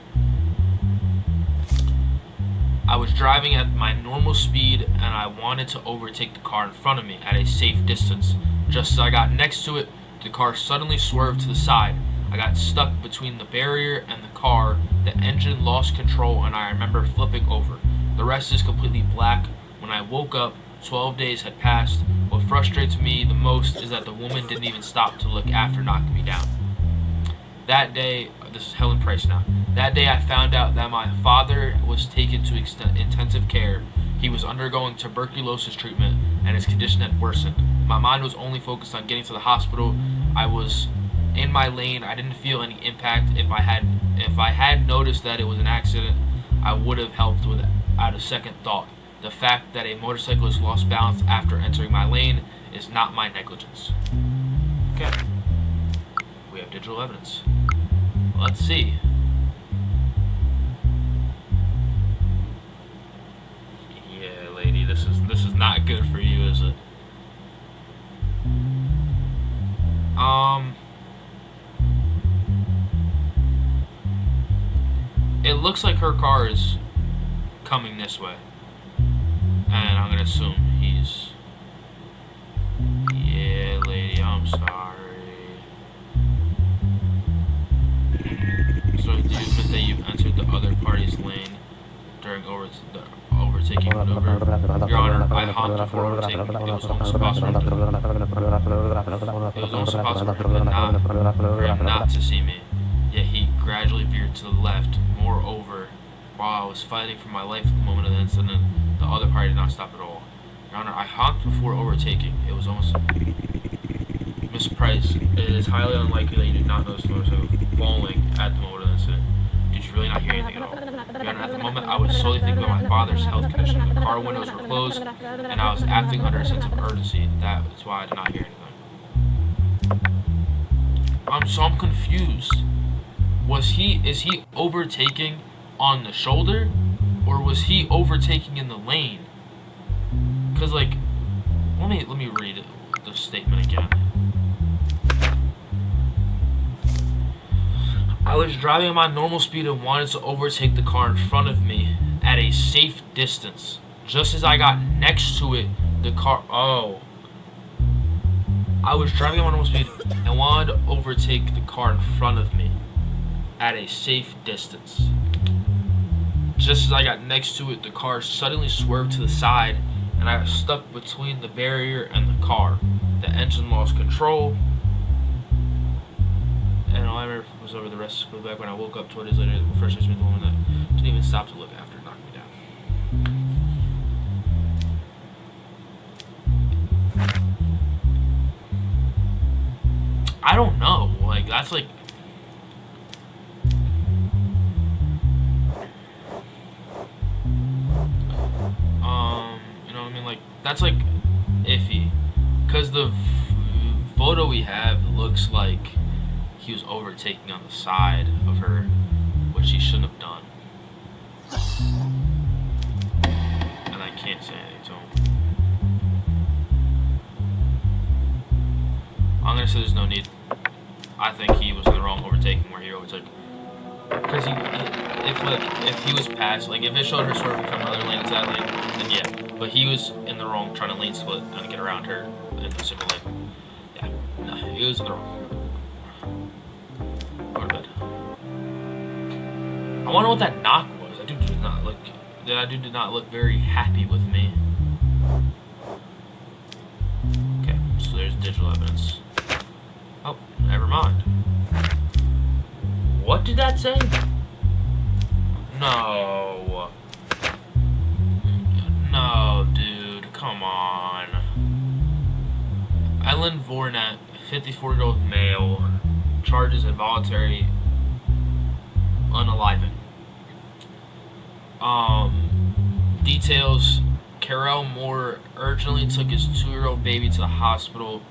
I was driving at my normal speed and I wanted to overtake the car in front of me at a safe distance. Just as I got next to it, the car suddenly swerved to the side. I got stuck between the barrier and the car, the engine lost control, and I remember flipping over. The rest is completely black. When I woke up, 12 days had passed. What frustrates me the most is that the woman didn't even stop to look after knocking me down. That day, this is Helen Price now. That day I found out that my father was taken to intensive care. He was undergoing tuberculosis treatment and his condition had worsened. My mind was only focused on getting to the hospital. I was in my lane. I didn't feel any impact. If I had noticed that it was an accident, I would have helped without a second thought. The fact that a motorcyclist lost balance after entering my lane is not my negligence. Okay. We have digital evidence. Let's see. Yeah, lady, this is not good for you, is it? It looks like her car is coming this way. And I'm gonna assume he's... Yeah, lady, I'm sorry. So do you admit that you entered the other party's lane during the overtaking maneuver? Your Honor, I honked before overtaking. It was almost possible for him not to see me. Yet he gradually veered to the left. Moreover, while I was fighting for my life at the moment of the incident, the other party did not stop at all. Your Honor, I honked before overtaking. It was almost... Miss Price, it is highly unlikely that you did not notice the motorcycle falling at the moment of the incident. Did you really not hear anything at all? Your Honor, at the moment I was solely thinking about my father's health condition. The car windows were closed, and I was acting under a sense of urgency. That is why I did not hear anything. So I'm confused. Is he overtaking on the shoulder, or was he overtaking in the lane? Cause like, let me read the statement again. I was driving at my normal speed and wanted to overtake the car in front of me at a safe distance. Just as I got next to it, the car... Oh. I was driving at my normal speed and wanted to overtake the car in front of me at a safe distance. Just as I got next to it, the car suddenly swerved to the side and I was stuck between the barrier and the car. The engine lost control. And all I remember was over the rest of back when I woke up 2 days later. The first time the woman that didn't even stop to look after knocked me down. I don't know. Like, that's like... You know what I mean? Like, that's like iffy. Because the photo we have looks like he was overtaking on the side of her, which he shouldn't have done. And I can't say anything to him. I'm gonna say there's no need. I think he was in the wrong overtaking where he overtook. Because if he was past, like if it showed her swerving from another lane to that lane, then yeah. But he was in the wrong trying to lane split and get around her in the single lane. Yeah, no, he was in the wrong. Go to bed. I wonder what that knock was. That dude did not look very happy with me. Okay, so there's digital evidence. Oh, never mind. What did that say? No. No, dude. Come on. Ellen Vornet, 54-year-old male, charges involuntary unaliving. Details: Carell Moore urgently took his 2-year-old baby to the hospital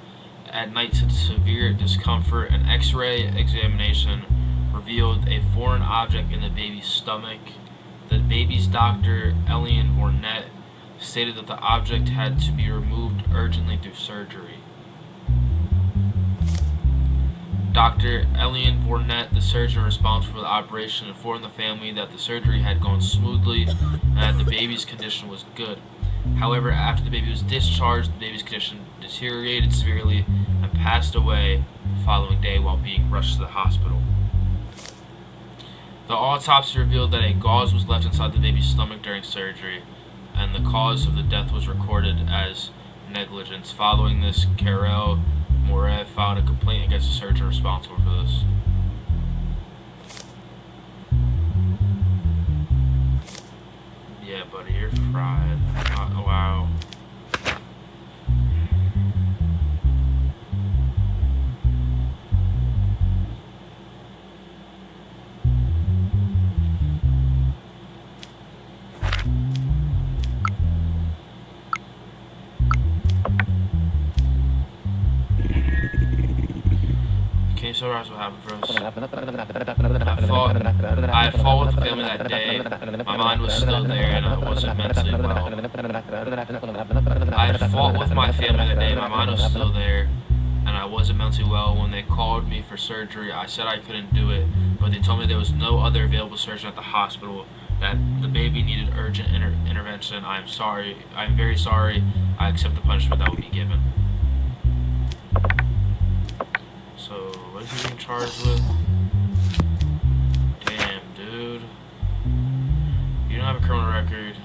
at night to severe discomfort. An X-ray examination revealed a foreign object in the baby's stomach. The baby's doctor, Elian Vornet, stated that the object had to be removed urgently through surgery. Dr. Elian Vornet, the surgeon responsible for the operation, informed the family that the surgery had gone smoothly and that the baby's condition was good. However, after the baby was discharged, the baby's condition deteriorated severely and passed away the following day while being rushed to the hospital. The autopsy revealed that a gauze was left inside the baby's stomach during surgery, and the cause of the death was recorded as negligence. Following this, Carell Moore filed a complaint against the surgeon responsible for this. Yeah, buddy, you're fried. Wow. Can you summarize what happened for us? I fought with the family that day. My mind was still there and I wasn't mentally well. I fought with my family that day. My mind was still there and I wasn't mentally well. When they called me for surgery, I said I couldn't do it, but they told me there was no other available surgeon at the hospital, that the baby needed urgent intervention. I'm sorry. I'm very sorry. I accept the punishment that will be given. So, what is he being charged with? Damn, dude. You don't have a criminal record.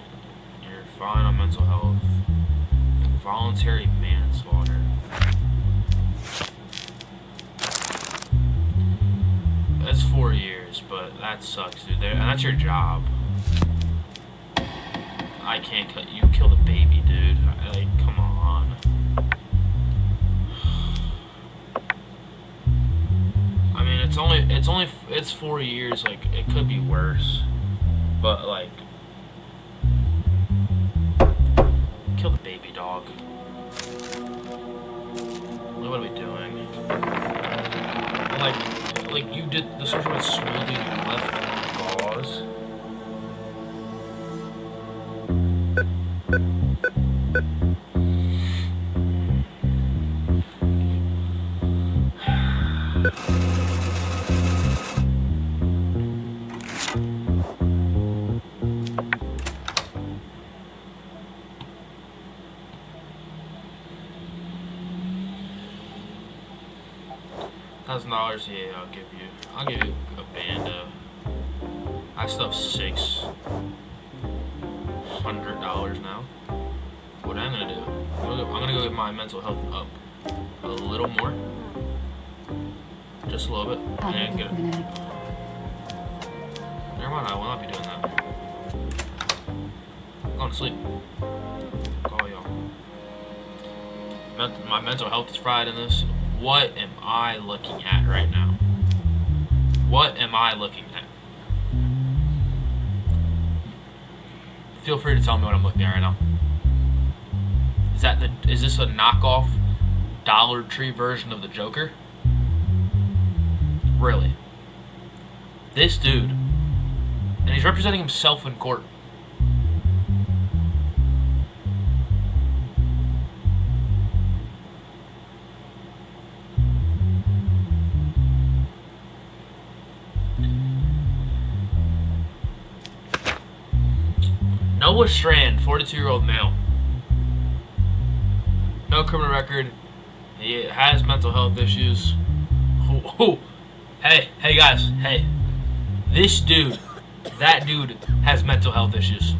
You're fine on mental health. Involuntary manslaughter. That's 4 years, but that sucks, dude. And that's your job. I can't cut you. Kill the baby, dude. Like, come on. I mean, it's 4 years. Like, it could be worse, but like, kill the baby, dog. What are we doing? Like you did the surgery went smoothly. You left gauze. $1,000, yeah, I'll give you a bando. I still have $600 now. What I'm gonna do, I'm gonna go get my mental health up a little more. Just a little bit. And get it. Never mind, I will not be doing that. I'm going to sleep. Call y'all. My mental health is fried in this. What am I looking at right now? What am I looking at? Feel free to tell me what I'm looking at right now. Is this a knockoff Dollar Tree version of the Joker? Really? This dude. And he's representing himself in court. Noah Strand, 42-year-old male. No criminal record. He has mental health issues. Oh. Hey guys, hey. This dude, that dude has mental health issues.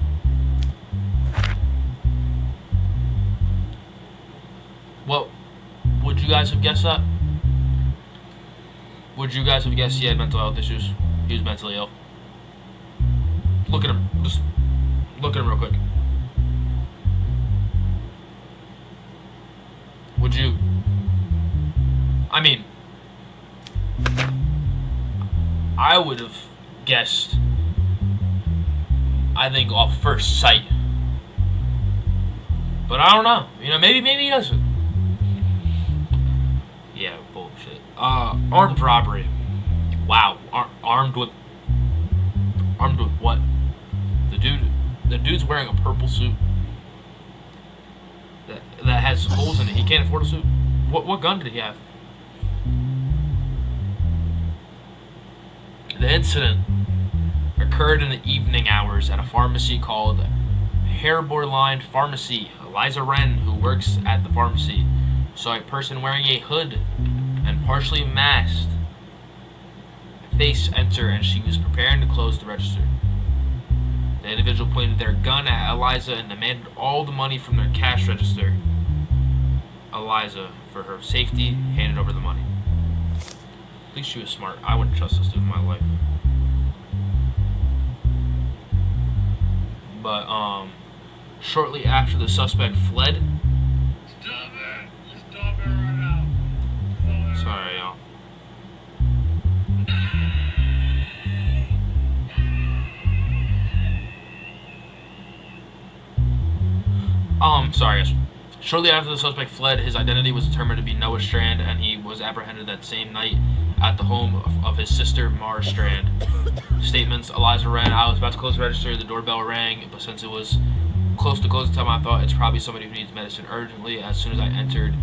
What, would you guys have guessed that? Would you guys have guessed he had mental health issues? He was mentally ill. Look at him, just look at him real quick. Would you? I mean, I would have guessed, I think, off first sight. But I don't know. You know, maybe he doesn't. Yeah, bullshit. Armed robbery. Wow. Armed with what? The dude's wearing a purple suit that has holes in it. He can't afford a suit. What gun did he have? The incident occurred in the evening hours at a pharmacy called Hairborline Pharmacy. Eliza Wren, who works at the pharmacy, saw a person wearing a hood and partially masked face enter, and she was preparing to close the register. The individual pointed their gun at Eliza and demanded all the money from their cash register. Eliza, for her safety, handed over the money. At least she was smart. I wouldn't trust this dude in my life. But, shortly after the suspect fled... Stop it! Stop it right now! Sorry, y'all. Sorry, guys. Shortly after the suspect fled, his identity was determined to be Noah Strand, and he was apprehended that same night at the home of his sister, Mara Strand. Statements: Eliza Wren, I was about to close the register, the doorbell rang, but since it was close to closing time, I thought it's probably somebody who needs medicine urgently. As soon as I entered,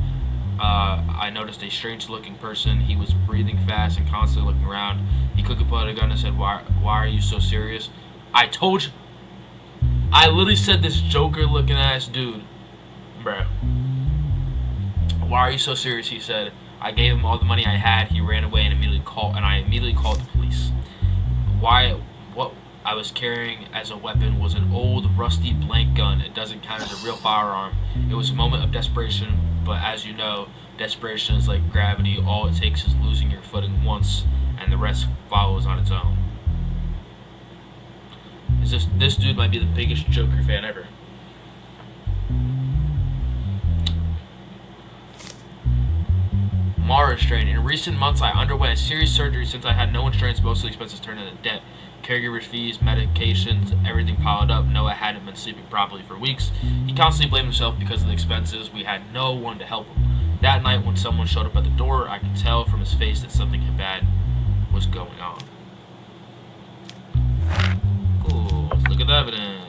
I noticed a strange-looking person. He was breathing fast and constantly looking around. He quickly pulled out a gun and said, why are you so serious? I told you. I literally said this Joker-looking ass dude. Bruh. Why are you so serious? He said. I gave him all the money I had. He ran away and I immediately called the police. What I was carrying as a weapon was an old, rusty blank gun. It doesn't count as a real firearm. It was a moment of desperation, but as you know, desperation is like gravity. All it takes is losing your footing once, and the rest follows on its own. This dude might be the biggest Joker fan ever. Mara Strand. In recent months, I underwent a serious surgery since I had no insurance. Most of the expenses turned into debt. Caregiver fees, medications, everything piled up. Noah hadn't been sleeping properly for weeks. He constantly blamed himself because of the expenses. We had no one to help him. That night, when someone showed up at the door, I could tell from his face that something bad was going on. Cool. Let's look at the evidence.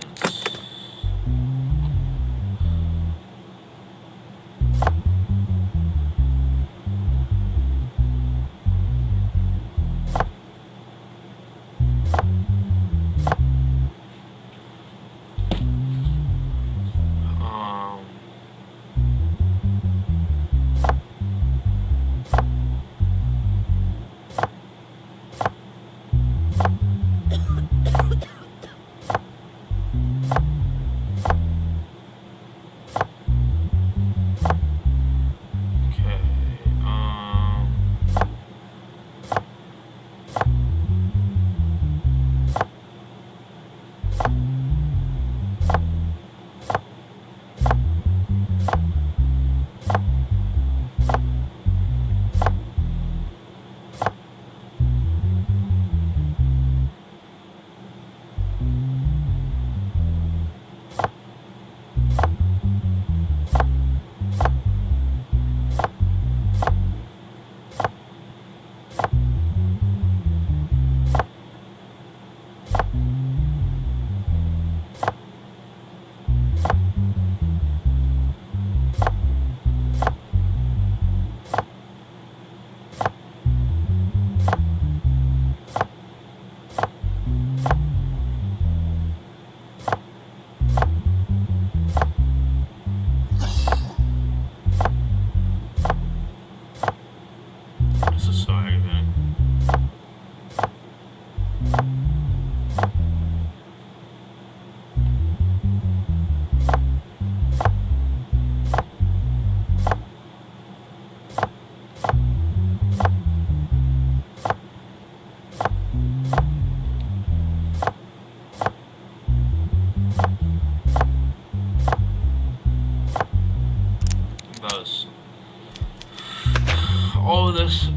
all of this,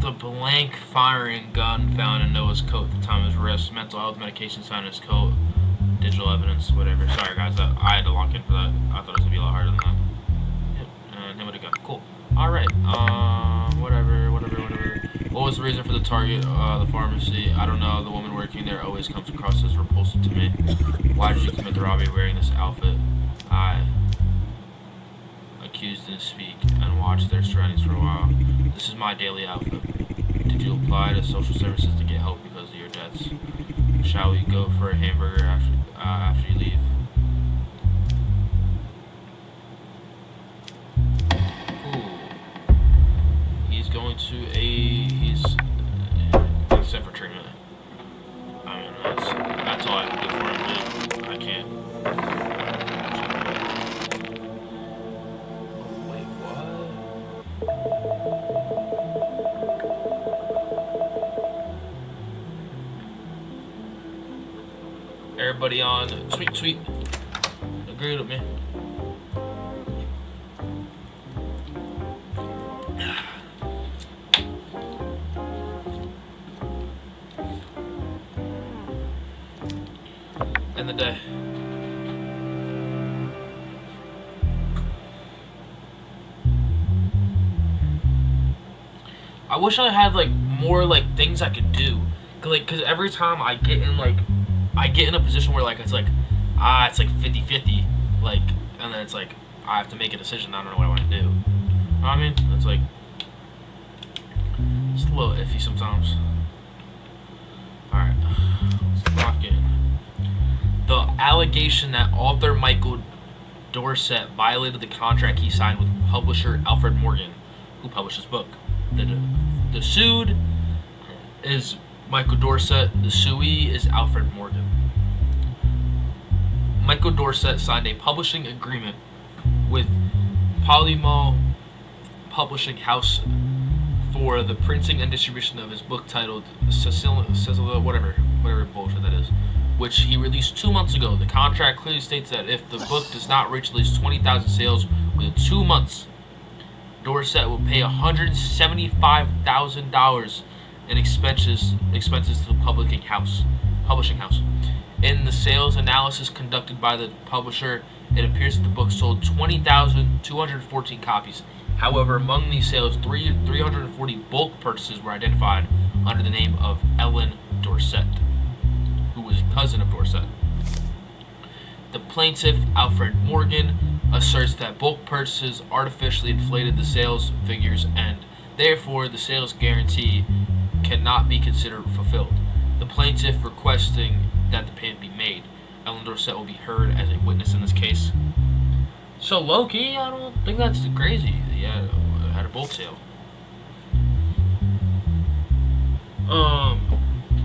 the blank firing gun found in Noah's coat at the time of his arrest, mental health medications found in his coat, digital evidence, whatever. Sorry guys, I had to lock in for that. I thought it was gonna be a lot harder than that. Yep, and him with a gun. Cool. Alright, whatever. What was the reason for the target, the pharmacy? I don't know. The woman working there always comes across as repulsive to me. Why did you commit the robbery wearing this outfit? I accused didn't speak and watched their surroundings for a while. This is my daily outfit. Did you apply to social services to get help because of your debts? Shall we go for a hamburger after you leave? Going to he's except for treatment. I mean, that's all I can do for him, dude. I can't. Wait, what? Everybody on tweet agreed with me. In the day. I wish I had like more like things I could do, cause every time I get in a position where like it's like it's like 50-50, like, and then it's like I have to make a decision. I don't know what I want to do. You know what I mean? It's like it's a little iffy sometimes. All right, let's lock in. The allegation that author Michael Dorset violated the contract he signed with publisher Alfred Morgan, who published his book. The sued is Michael Dorset. The suee is Alfred Morgan. Michael Dorset signed a publishing agreement with Polymo Publishing House for the printing and distribution of his book titled Cecilia, whatever bullshit that is, which he released 2 months ago. The contract clearly states that if the book does not reach at least 20,000 sales within 2 months, Dorset will pay $175,000 in expenses to the publishing house. In the sales analysis conducted by the publisher, it appears that the book sold 20,214 copies. However, among these sales, 340 bulk purchases were identified under the name of Ellen Dorset, who was a cousin of Dorset. The plaintiff, Alfred Morgan, asserts that bulk purchases artificially inflated the sales figures and, therefore, the sales guarantee cannot be considered fulfilled. The plaintiff requesting that the payment be made. Ellen Dorset will be heard as a witness in this case. So low-key, I don't think that's crazy. Yeah, I had a bulk sale.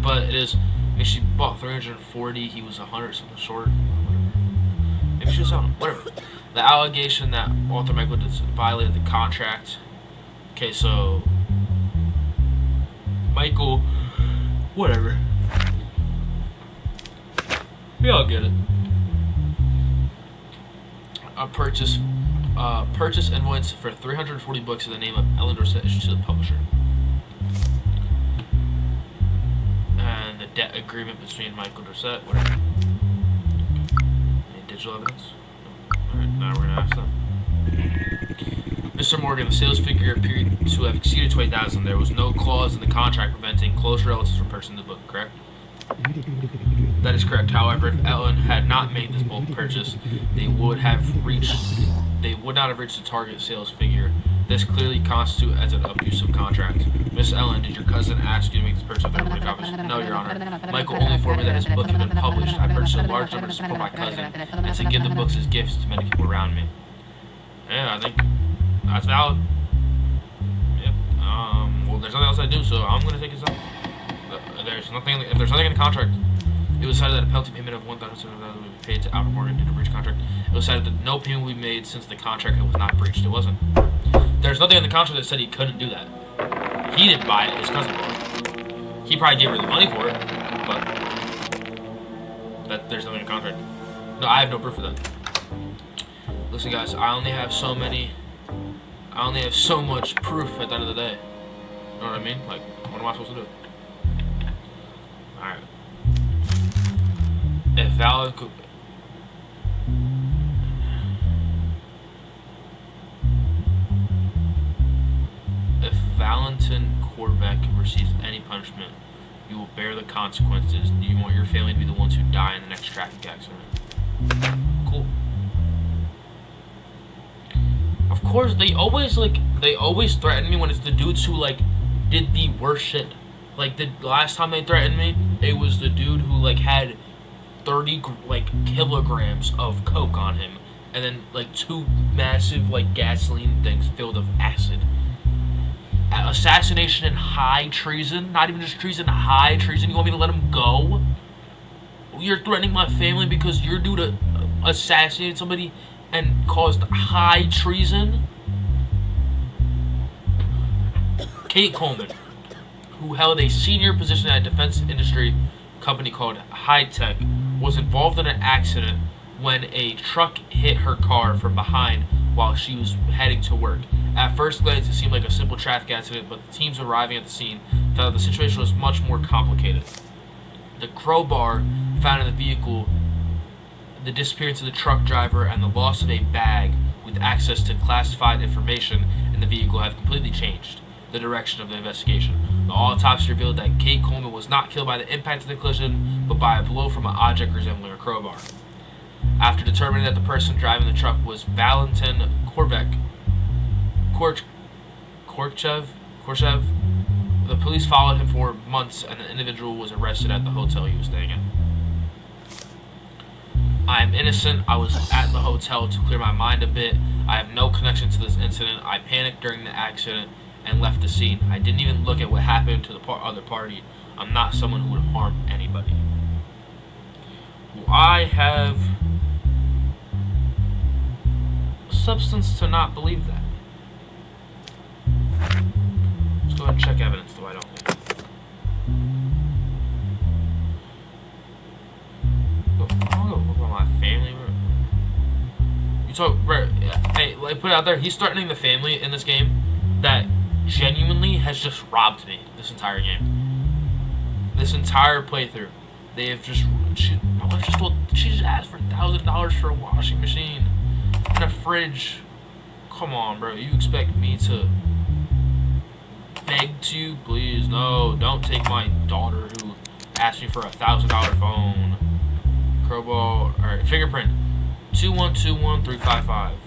But it is. I mean, she bought 340. He was 100 something short. Maybe she was selling. Whatever. The allegation that author Michael violated the contract. Okay, so Michael, whatever. We all get it. A purchase invoice for 340 books in the name of Ellen Dorset issued to the publisher. And the debt agreement between Michael Dorset, whatever. Any digital evidence? Alright, now we're gonna ask them. Mr. Morgan, the sales figure appeared to have exceeded 20,000. There was no clause in the contract preventing close relatives from purchasing the book, correct? That is correct. However, if Ellen had not made this bulk purchase, they would not have reached the target sales figure. This clearly constitutes as an abusive contract. Miss Ellen, did your cousin ask you to make this purchase of 30 copies? No, Your Honor. Michael only informed me that his book had been published. I purchased a large number to support my cousin and to give the books as gifts to many people around me. Yeah, I think that's valid. Yep. Well, there's nothing else I do, so I'm gonna take his up. If there's nothing in the contract, it was decided that a penalty payment of $1,700 would be paid to Alfred Morgan due to breach contract. It was decided that no payment would be made since the contract was not breached. It wasn't. There's nothing in the contract that said he couldn't do that. He didn't buy it, his cousin bought it. He probably gave her the money for it, but there's nothing in the contract. No, I have no proof of that. Listen, guys, I only have so many I only have so much proof at the end of the day. You know what I mean? Like, what am I supposed to do? Alright. If Valentin Korvek receives any punishment, you will bear the consequences. Do you want your family to be the ones who die in the next traffic accident? Cool. Of course, they always threaten me when it's the dudes who like did the worst shit. Like the last time they threatened me, it was the dude who like had 30 kilograms of coke on him, and then like 2 massive like gasoline things filled with acid. Assassination and high treason. Not even just treason, high treason. You want me to let him go? You're threatening my family because your dude assassinated somebody and caused high treason? Kate Coleman, who held a senior position at a defense industry company called High Tech, was involved in an accident when a truck hit her car from behind while she was heading to work. At first glance, it seemed like a simple traffic accident, but the teams arriving at the scene found that the situation was much more complicated. The crowbar found in the vehicle, the disappearance of the truck driver, and the loss of a bag with access to classified information in the vehicle have completely changed the direction of the investigation. The autopsy revealed that Kate Coleman was not killed by the impact of the collision, but by a blow from an object resembling a crowbar. After determining that the person driving the truck was Valentin Korchev, the police followed him for months, and the individual was arrested at the hotel he was staying at. I am innocent. I was at the hotel to clear my mind a bit. I have no connection to this incident. I panicked during the accident and left the scene. I didn't even look at what happened to the other party. I'm not someone who would harm anybody. Well, I have substance to not believe that. Let's go ahead and check evidence, though I don't think. I'm gonna look at my family. You talk, right? Hey, like, put it out there. He's threatening the family in this game that genuinely has just robbed me this entire game. This entire playthrough, they have just. My wife just told. She just asked for $1,000 for a washing machine and a fridge. Come on, bro. You expect me to beg to? Please, no. Don't take my daughter who asked me for a $1,000 phone. Crowbar. Alright, fingerprint. 2121355.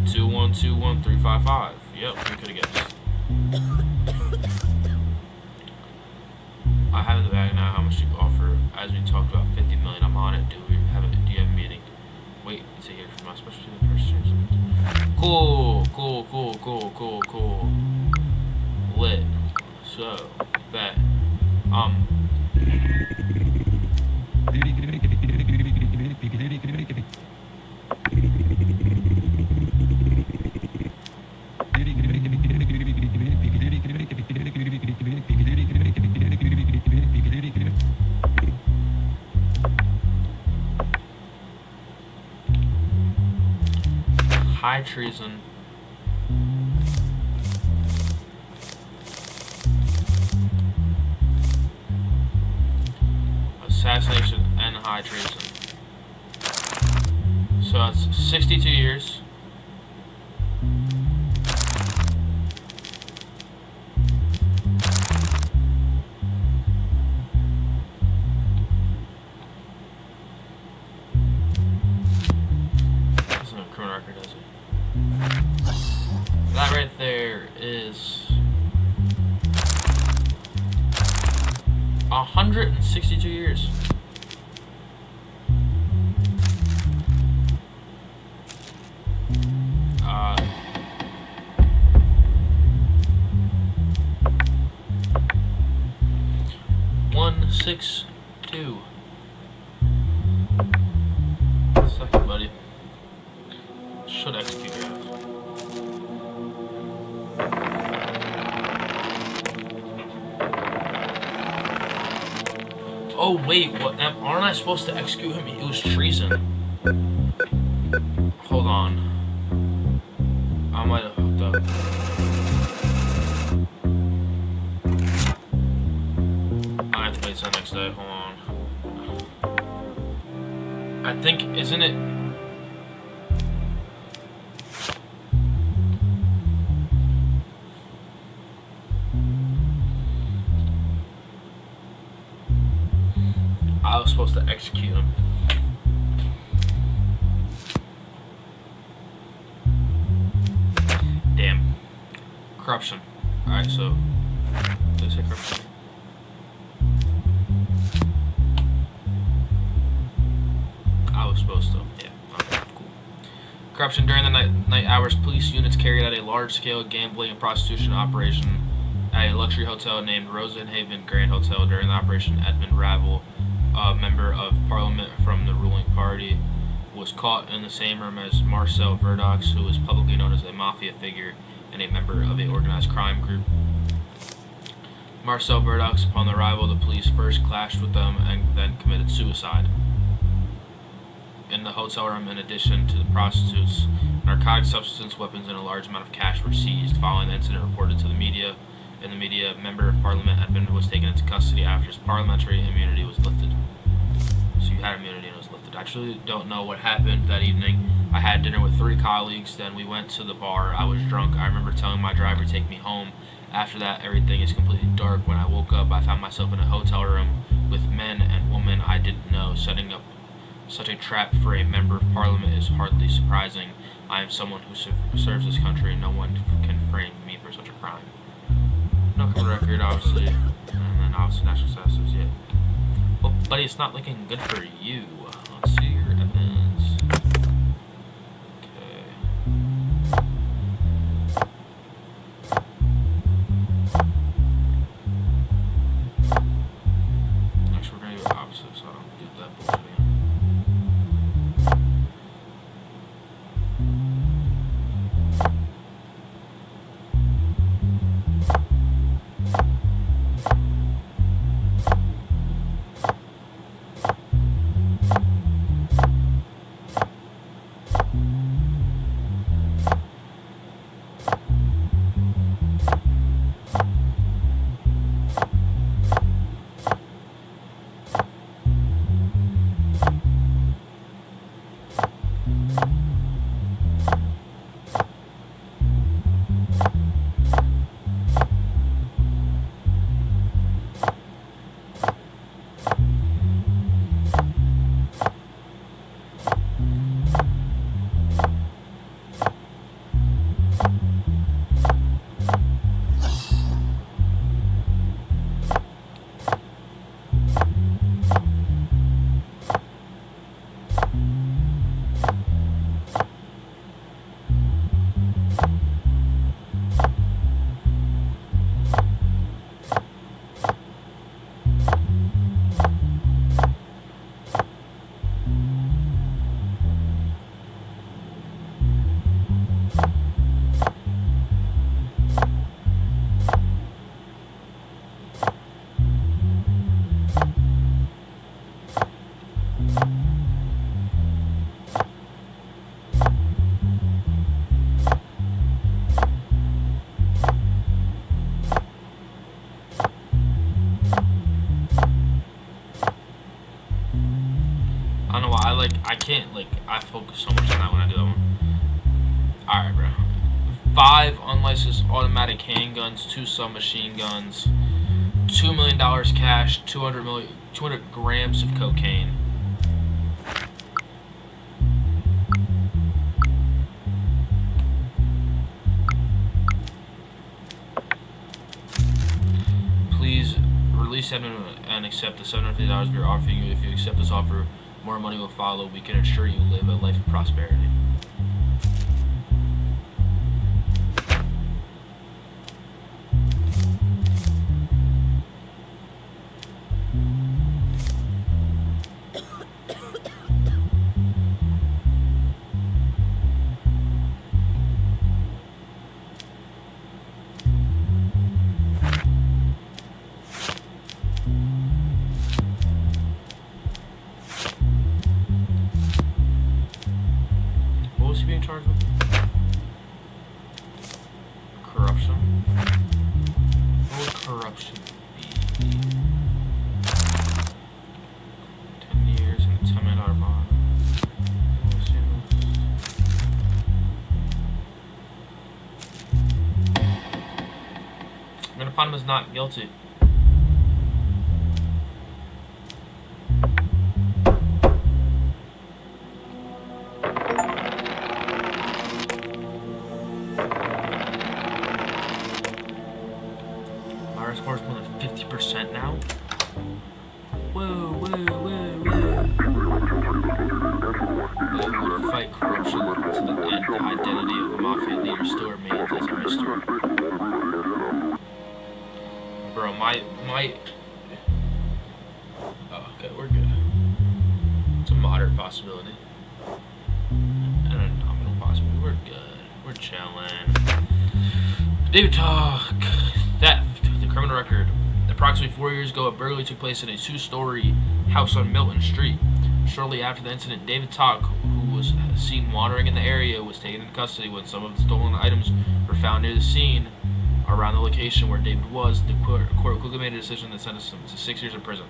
2121355. Yep, we could have guessed. I have in the bag now how much you offer. As we talked about, 50 million. I'm on it. Do you have a meeting? Wait, to hear from my special person. Cool. Lit. So, bet. High treason. Assassination and high treason. So that's 62 years. Doesn't have a criminal record, does it? That right there is 162 years. Six, two. Second, buddy. Should execute your ass. Oh wait, what? Aren't I supposed to execute him? It was treason. Hold on. might have hooked up. I have to wait till the next day. Hold on. I think, isn't it? I was supposed to execute him. Damn. Corruption. Alright, so. Did I say corruption? I was supposed to. Yeah. Okay, cool. Corruption. During the night hours, police units carried out a large-scale gambling and prostitution operation at a luxury hotel named Rosenhaven Grand Hotel. During the operation, Edmund Ravel, a member of parliament from the ruling party, was caught in the same room as Marcel Verdox, who was publicly known as a mafia figure and a member of a organized crime group. Marcel Verdox, upon the arrival, the police first clashed with them and then committed suicide. In the hotel room, in addition to the prostitutes, narcotic substance, weapons, and a large amount of cash were seized. Following the incident reported to the media, a member of parliament Edmund was taken into custody after his parliamentary immunity was lifted. So you had immunity and it was lifted. I actually don't know what happened that evening. I had dinner with 3 colleagues, then we went to the bar. I was drunk. I remember telling my driver to take me home. After that, everything is completely dark. When I woke up, I found myself in a hotel room with men and women I didn't know. Setting up such a trap for a member of parliament is hardly surprising. I am someone who serves this country, and no one can frame me for such a crime. No criminal record, obviously, and then obviously national status, yeah. Well, buddy, it's not looking good for you. Let's see your evidence. Okay. Actually, we're gonna do the opposite, so I don't do that bullshit again. I can't, I focus so much on that when I do that one. Alright, bro. 5 unlicensed automatic handguns, 2 submachine guns, $2 million cash, 200 grams of cocaine. Please release Edmund and accept the $750 we are offering you. If you accept this offer, more money will follow. We can ensure you live a life of prosperity. gonna find him as not guilty. My score is more than 50% now. Whoa, whoa, whoa, whoa. They would fight corruption to the end. The identity of the mafia leader still remains as a mystery. Bro, my... Oh, okay, we're good. It's a moderate possibility. And a nominal possibility. We're good. We're chilling. David Talk. Theft. The criminal record. Approximately 4 years ago, a burglary took place in a two-story house on Milton Street. Shortly after the incident, David Talk, who was seen wandering in the area, was taken into custody when some of the stolen items were found near the scene. Around the location where David was, the court quickly made a decision that sentenced him to 6 years in prison.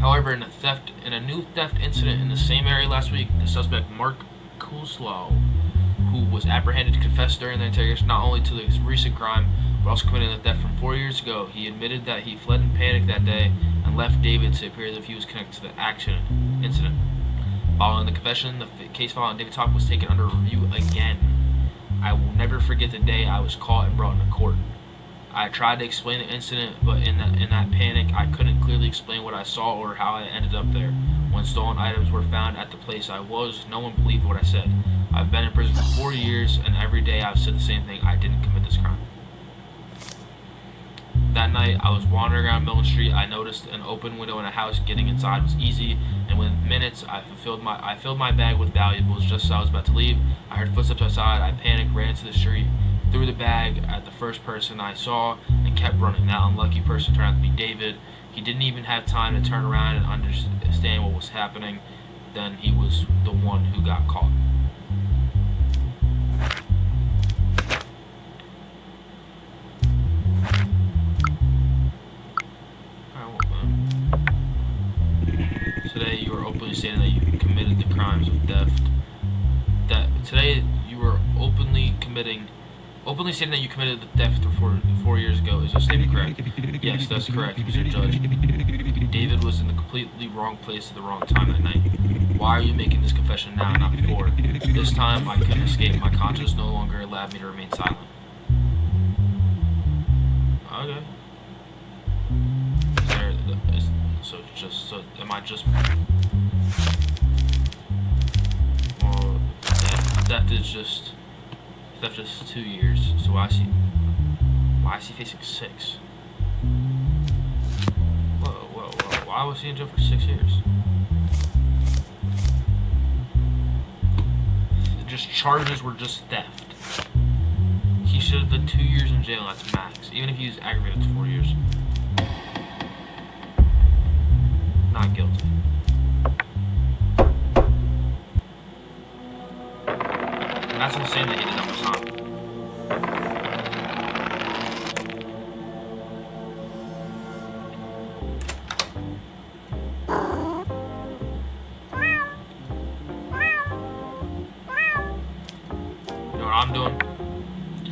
However, in a new theft incident in the same area last week, the suspect Mark Coleslaw, who was apprehended, confessed during the interrogation not only to the recent crime, but also committing the theft from 4 years ago. He admitted that he fled in panic that day and left David to appear as if he was connected to the incident. Following the confession, the case file on David Talk was taken under review again. I will never forget the day I was caught and brought into court. I tried to explain the incident, but in that panic, I couldn't clearly explain what I saw or how I ended up there. When stolen items were found at the place I was, no one believed what I said. I've been in prison for 4 years, and every day I've said the same thing: I didn't commit this crime. That night, I was wandering around Milton Street. I noticed an open window in a house. Getting inside was easy, and within minutes, I filled my bag with valuables. Just as I was about to leave, I heard footsteps outside. I panicked, ran into the street, threw the bag at the first person I saw, and kept running. That unlucky person turned out to be David. He didn't even have time to turn around and understand what was happening. Then he was the one who got caught. Today you are openly stating that you committed the crimes of theft. Today you are openly stating that you committed the theft 4 years ago. Is this statement correct? Yes, that's correct, Mr. Judge. David was in the completely wrong place at the wrong time that night. Why are you making this confession now, not before? This time I couldn't escape. My conscience no longer allowed me to remain silent. Okay. So am I just... Well, theft is 2 years, so why is he facing 6? Whoa, why was he in jail for 6 years? Just charges were just theft. He should have done 2 years in jail, that's max. Even if he was aggravated, it's 4 years. Not guilty. That's insane that he did that much time. You know what I'm doing?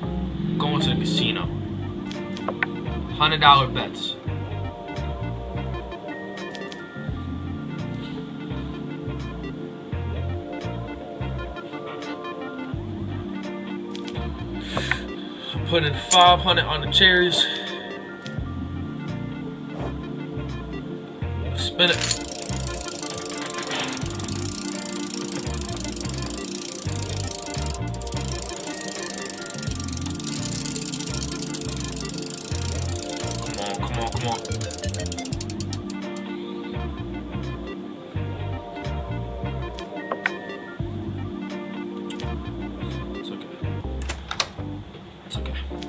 I'm going to the casino. $100 bets. Putting 500 on the cherries. Spin it. Come on.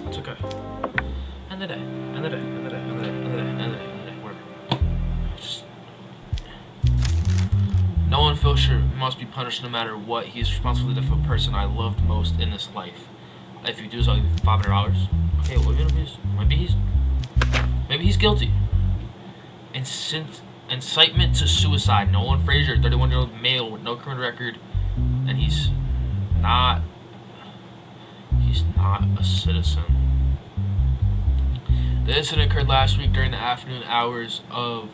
It's okay. End the day. No one feels sure must be punished no matter what. He is responsible for the death of a person I loved most in this life. If you do this, I'll give you $500. Okay, well, maybe he's guilty. Incitement to suicide. Nolan Frazier, 31-year-old male with no criminal record, and he's not a citizen. The incident occurred last week during the afternoon hours on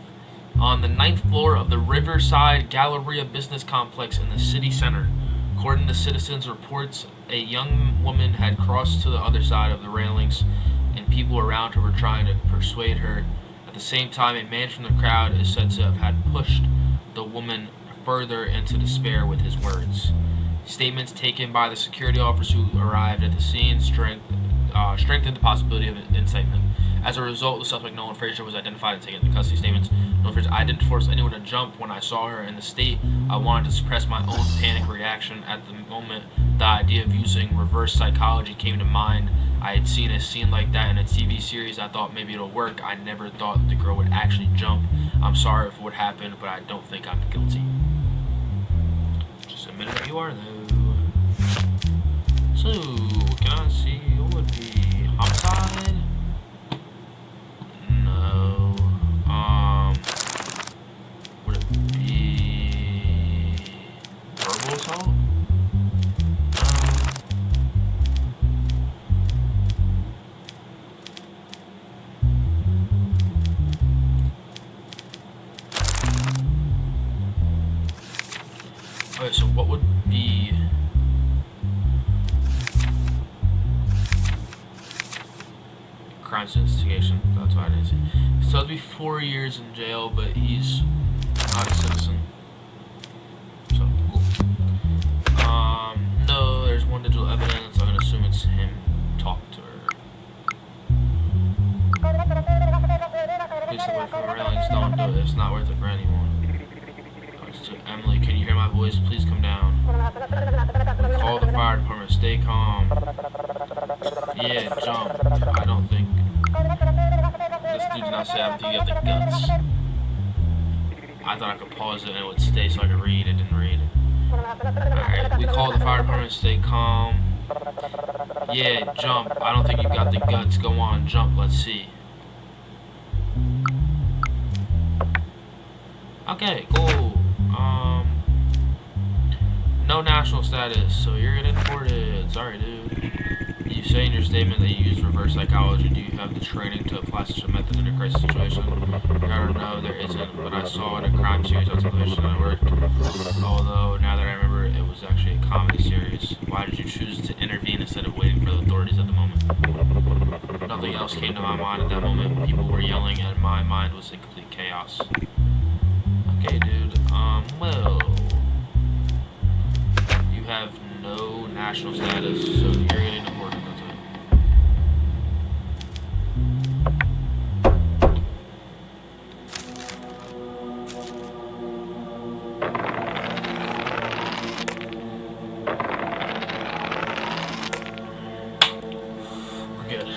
the 9th floor of the Riverside Galleria business complex in the city center. According to citizens' reports, a young woman had crossed to the other side of the railings, and people around her were trying to persuade her. At the same time, a man from the crowd is said to have had pushed the woman further into despair with his words. Statements taken by the security officer who arrived at the scene strengthened the possibility of incitement. As a result, the suspect, Nolan Frazier, was identified and taken into custody. Statements: Nolan Frazier, I didn't force anyone to jump when I saw her in the state. I wanted to suppress my own panic reaction. At the moment, the idea of using reverse psychology came to mind. I had seen a scene like that in a TV series. I thought maybe it'll work. I never thought the girl would actually jump. I'm sorry for what happened, but I don't think I'm guilty. Just admit that you are, though. So, can I see what would be homicide? No. Would it be verbal assault? Okay, so what would be crimes instigation? That's why I didn't see. So it'd be 4 years in jail, but he's not a citizen. So cool. No, there's one digital evidence. I'm gonna assume it's him talk to her. Please stay away from the railings. Don't do it. It's not worth it for anyone. Emily, can you hear my voice? Please come down. Call the fire department. Stay calm. Yeah, jump. I don't think. This dude did not say I think you have the guts. I thought I could pause it and it would stay so I could read. It didn't read. Alright, we call the fire department. Stay calm. Yeah, jump. I don't think you've got the guts. Go on, jump. Let's see. Okay, cool. No national status, so you're getting deported. Sorry, dude. You say in your statement that you use reverse psychology. Do you have the training to apply such a method in a crisis situation? I don't know, there isn't, but I saw it in a crime series on television at work. Although, now that I remember, it was actually a comedy series. Why did you choose to intervene instead of waiting for the authorities at the moment? Nothing else came to my mind at that moment. People were yelling, and my mind was in complete chaos. Okay, dude. Well, you have no national status, so you're getting deported. That's it. We're good.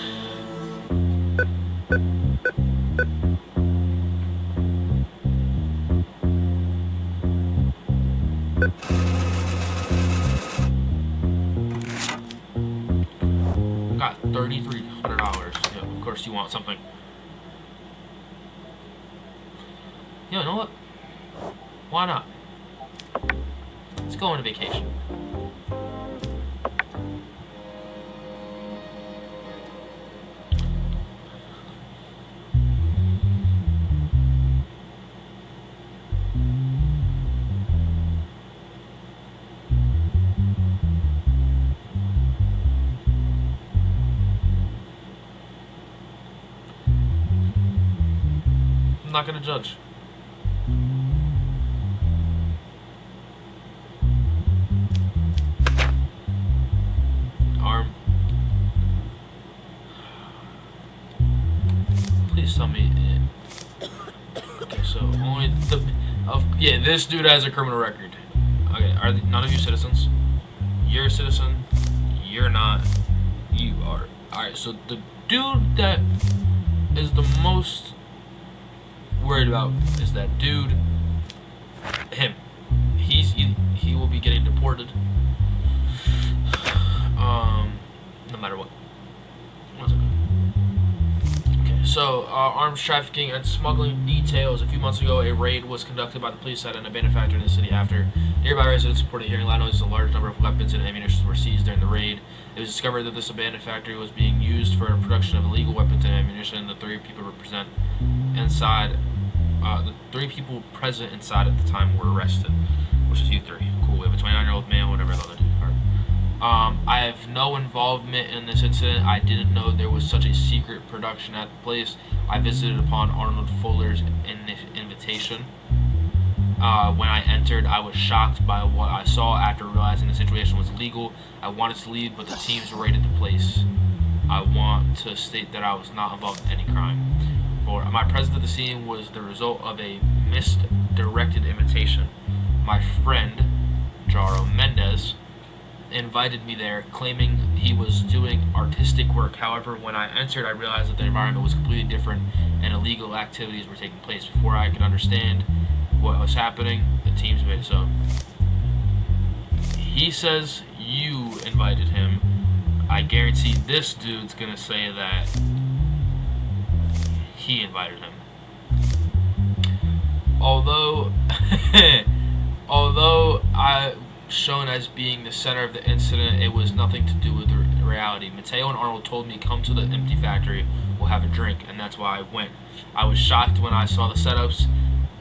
Got $3,300. Yeah, of course you want something. Yeah, you know what? Why not? Let's go on a vacation. I'm not gonna judge. Arm. Please tell me. Okay, so only yeah, this dude has a criminal record. Okay, are none of you citizens? You're a citizen. You're not. You are. All right. So the dude that is the most worried about is that dude. Him. He will be getting deported. No matter what. What's it? Okay, so arms trafficking and smuggling details. A few months ago, a raid was conducted by the police at an abandoned factory in the city. After nearby residents reported hearing loud noises, a large number of weapons and ammunition were seized during the raid. It was discovered that this abandoned factory was being used for production of illegal weapons and ammunition. The three people present inside at the time were arrested, which is you three. Cool. We have a 29-year-old male, whatever the other dude are. I have no involvement in this incident. I didn't know there was such a secret production at the place. I visited upon Arnold Fuller's invitation. When I entered, I was shocked by what I saw. After realizing the situation was illegal, I wanted to leave, but the teams raided the place. I want to state that I was not involved in any crime. For my presence at the scene was the result of a misdirected invitation. My friend, Jaro Mendez, invited me there, claiming he was doing artistic work. However, when I entered, I realized that the environment was completely different and illegal activities were taking place. Before I could understand what was happening, the teams made it so. He says you invited him. I guarantee this dude's gonna say that he invited him. Although I shown as being the center of the incident, it was nothing to do with the reality. Mateo and Arnold told me, come to the empty factory, we'll have a drink, and that's why I went. I was shocked when I saw the setups.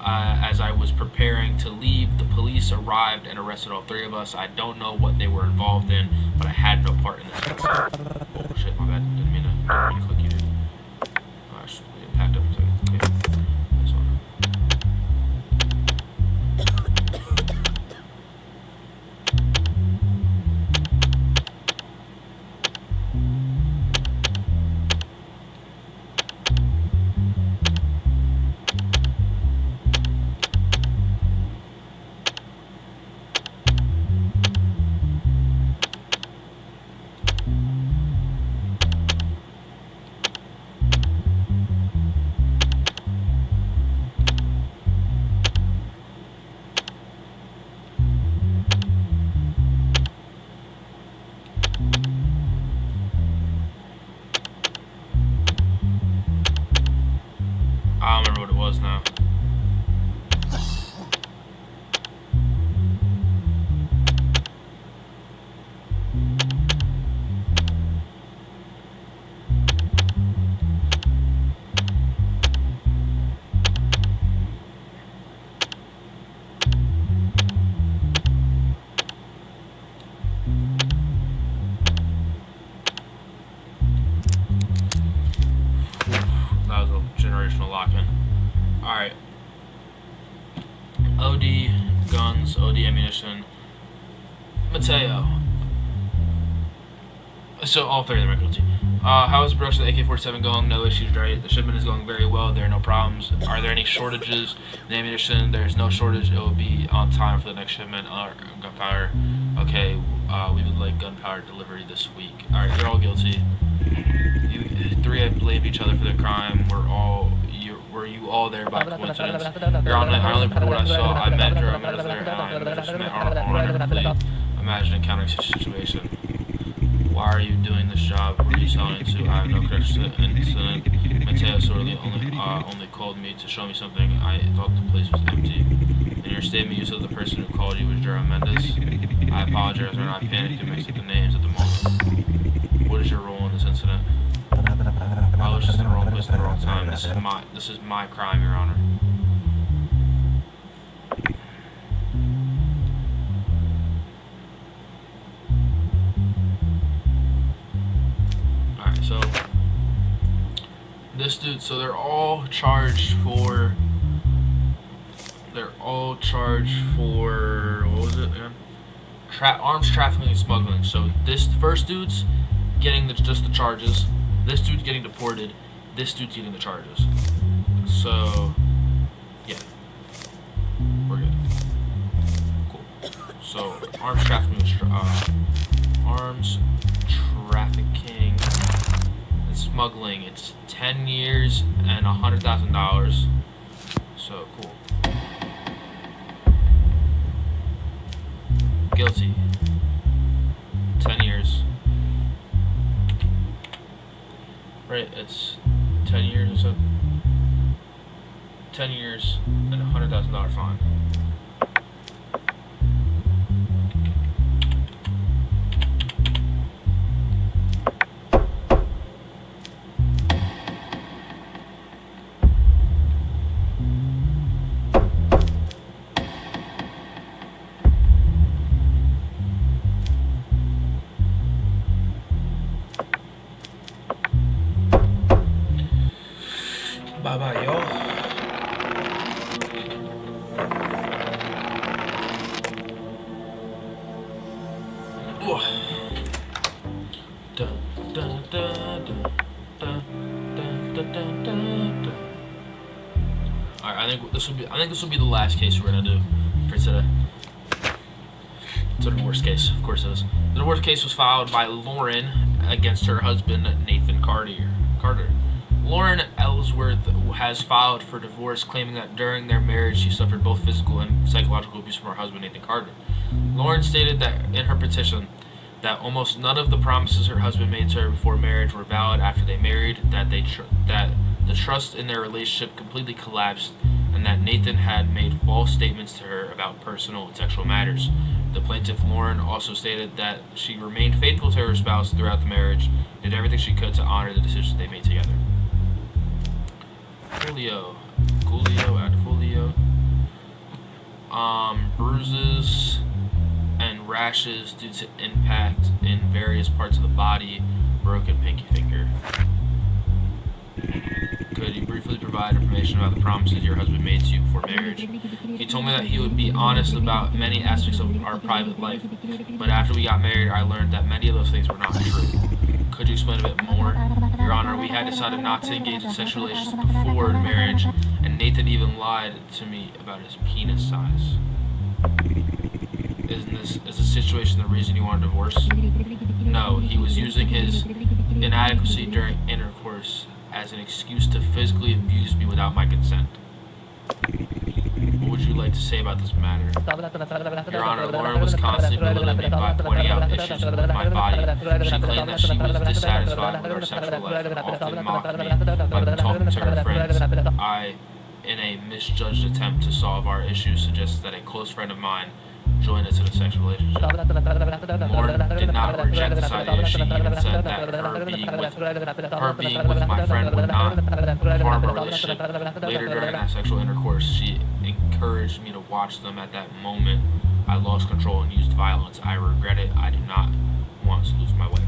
As I was preparing to leave, the police arrived and arrested all three of us. I don't know what they were involved in, but I had no part in this incident. Oh shit, my bad. Didn't mean to click you, dude. I should get packed up in a second. Okay. This one. I don't remember what it was now. That was a generational lock-in. Alright. OD guns, OD ammunition. Mateo. So all three of them are guilty. How is the production of the AK-47 going? No issues, right? The shipment is going very well. There are no problems. Are there any shortages in ammunition? There's no shortage. It will be on time for the next shipment. Gunpowder. Okay, we would like gunpowder delivery this week. Alright, you're all guilty. You three have blamed each other for the crime. Were you all there by coincidence? Your Honor, I only put what I saw. I met Jerome there, and I just met Arnold. Imagine encountering such a situation. Why are you doing this job? Who are you selling to? I have no connection to the incident. Mateo sorely only called me to show me something. I thought the place was empty. In your statement, you said the person who called you was Jerome Mendez. I apologize when I panicked and mixed up the names at the moment. What is your role in this incident? I was just in the wrong place at the wrong time. This is my crime, Your Honor. Alright, so this dude, so they're all charged for what was it again? Arms trafficking and smuggling. So this first dude's getting just the charges. This dude's getting deported. This dude's getting the charges. So, yeah. We're good. Cool. So, arms trafficking and smuggling. It's 10 years and $100,000. So, cool. Guilty. 10 years. Right, it's 10 years, so 10 years and $100,000 fine. Bye bye, y'all. Alright, I think this will be the last case we're gonna do for today. It's a divorce case, of course it is. The divorce case was filed by Lauren against her husband Nathan Carter. Lauren Ellsworth has filed for divorce, claiming that during their marriage she suffered both physical and psychological abuse from her husband Nathan Carter. Lauren stated that in her petition that almost none of the promises her husband made to her before marriage were valid after they married, that the trust in their relationship completely collapsed, and that Nathan had made false statements to her about personal and sexual matters. The plaintiff, Lauren, also stated that she remained faithful to her spouse throughout the marriage, did everything she could to honor the decisions they made together. Coolio, Adfolio. Bruises and rashes due to impact in various parts of the body, broken pinky finger. Could you briefly provide information about the promises your husband made to you before marriage? He told me that he would be honest about many aspects of our private life, but after we got married, I learned that many of those things were not true. Could you explain a bit more? Your Honor, we had decided not to engage in sexual relations before marriage, and Nathan even lied to me about his penis size. Is the situation the reason you want a divorce? No, he was using his inadequacy during intercourse as an excuse to physically abuse me without my consent. What would you like to say about this matter? Your Honor, Lauren was constantly belittling me by pointing out issues with my body. She claimed that she was dissatisfied with our sexual life and often mocked me by talking to her friends. I, in a misjudged attempt to solve our issues, suggested that a close friend of mine join us in a sexual relationship. Lauren did not reject this idea. She even said that her being with my friend would not harm our relationship. Later during that sexual intercourse, she encouraged me to watch them. At that moment, I lost control and used violence. I regret it. I do not want to lose my wife.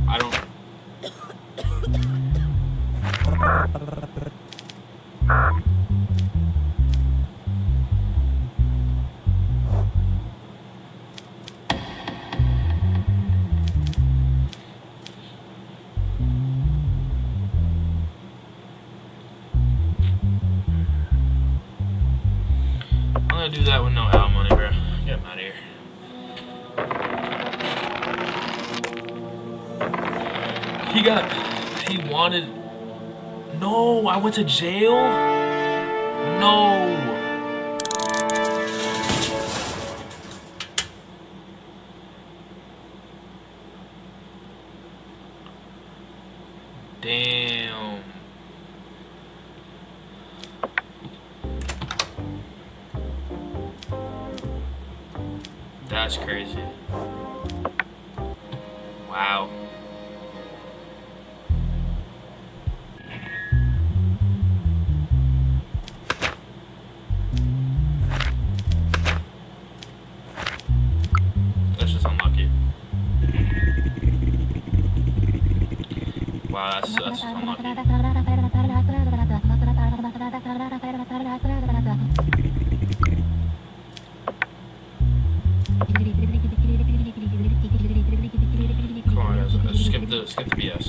I don't. I'm gonna do that with no alimony, bro. Get him out of here. He wanted. No, I went to jail? No. Damn. That's crazy. Wow. Wow, that's unlucky. Come on, guys, skip the BS.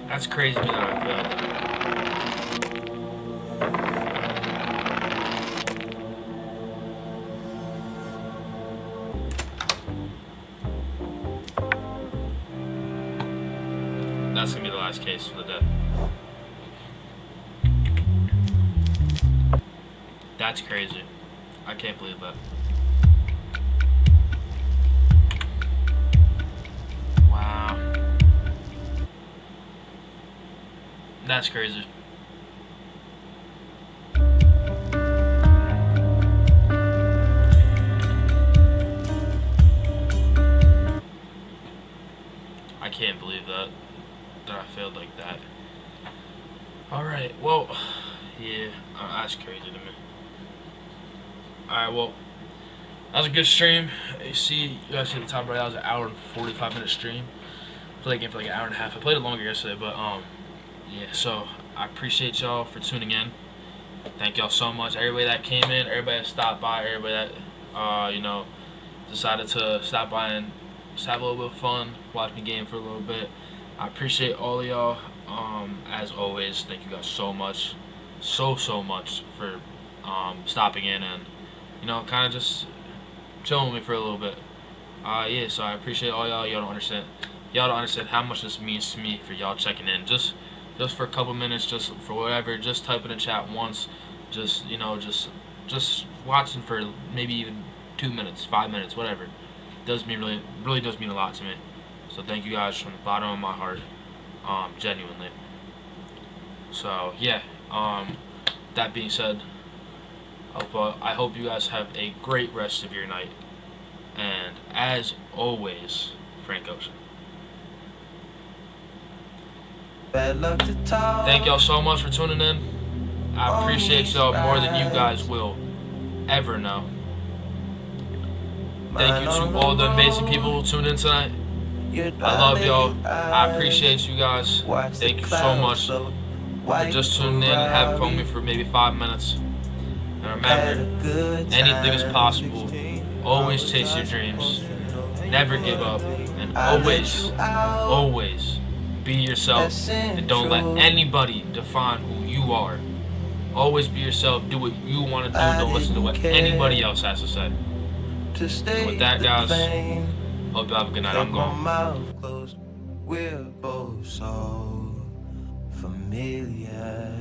That's crazy that I failed. minutes for the day. That's crazy. I can't believe that. Wow. That's crazy. I can't believe that I failed like that. Alright, well, yeah, that's crazy to me. Alright, well, that was a good stream. You see, you guys see the top right, that was an hour and 45-minute stream. I played the game for like an hour and a half. I played it longer yesterday, but, yeah, so I appreciate y'all for tuning in. Thank y'all so much. Everybody that came in, everybody that stopped by, everybody that, you know, decided to stop by and just have a little bit of fun, watch me game for a little bit. I appreciate all of y'all. As always, thank you guys so much, so much for stopping in and, you know, kind of just chilling with me for a little bit. Yeah, so I appreciate all y'all. Y'all don't understand how much this means to me for y'all checking in. Just for a couple minutes, just for whatever, just type in the chat once, just, you know, just watching for maybe even 2 minutes, 5 minutes, whatever. Does mean really does mean a lot to me. So thank you guys from the bottom of my heart, genuinely. So yeah, that being said, I hope you guys have a great rest of your night. And as always, Frank Ocean. Thank y'all so much for tuning in. I appreciate y'all more than you guys will ever know. Thank you to all the amazing people who tuned in tonight. I love y'all. I appreciate you guys. Thank you so much for just tuning in and having fun with me for maybe 5 minutes. And remember, anything is possible. Always chase your dreams. Never give up. And always be yourself. And don't let anybody define who you are. Always be yourself. Do what you want to do. Don't listen to what anybody else has to say. And with that, guys, hope you have a good night. I'm gone. We're both so familiar.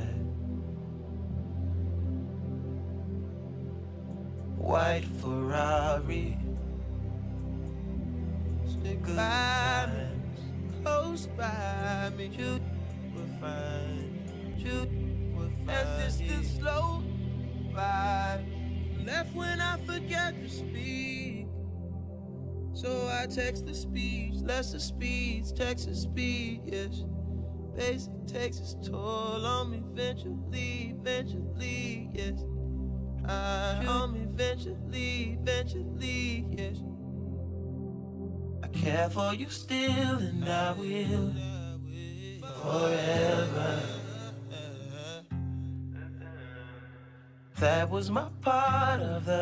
White Ferrari, stick by me, close by me. You will find, you will find. As this slow vibe left when I forgot to speak. So I text the speech, less the speeds, text the speed, yes. Basic takes its toll on me eventually, yes. On me eventually, yes. I care for you still and I will forever. That was my part of the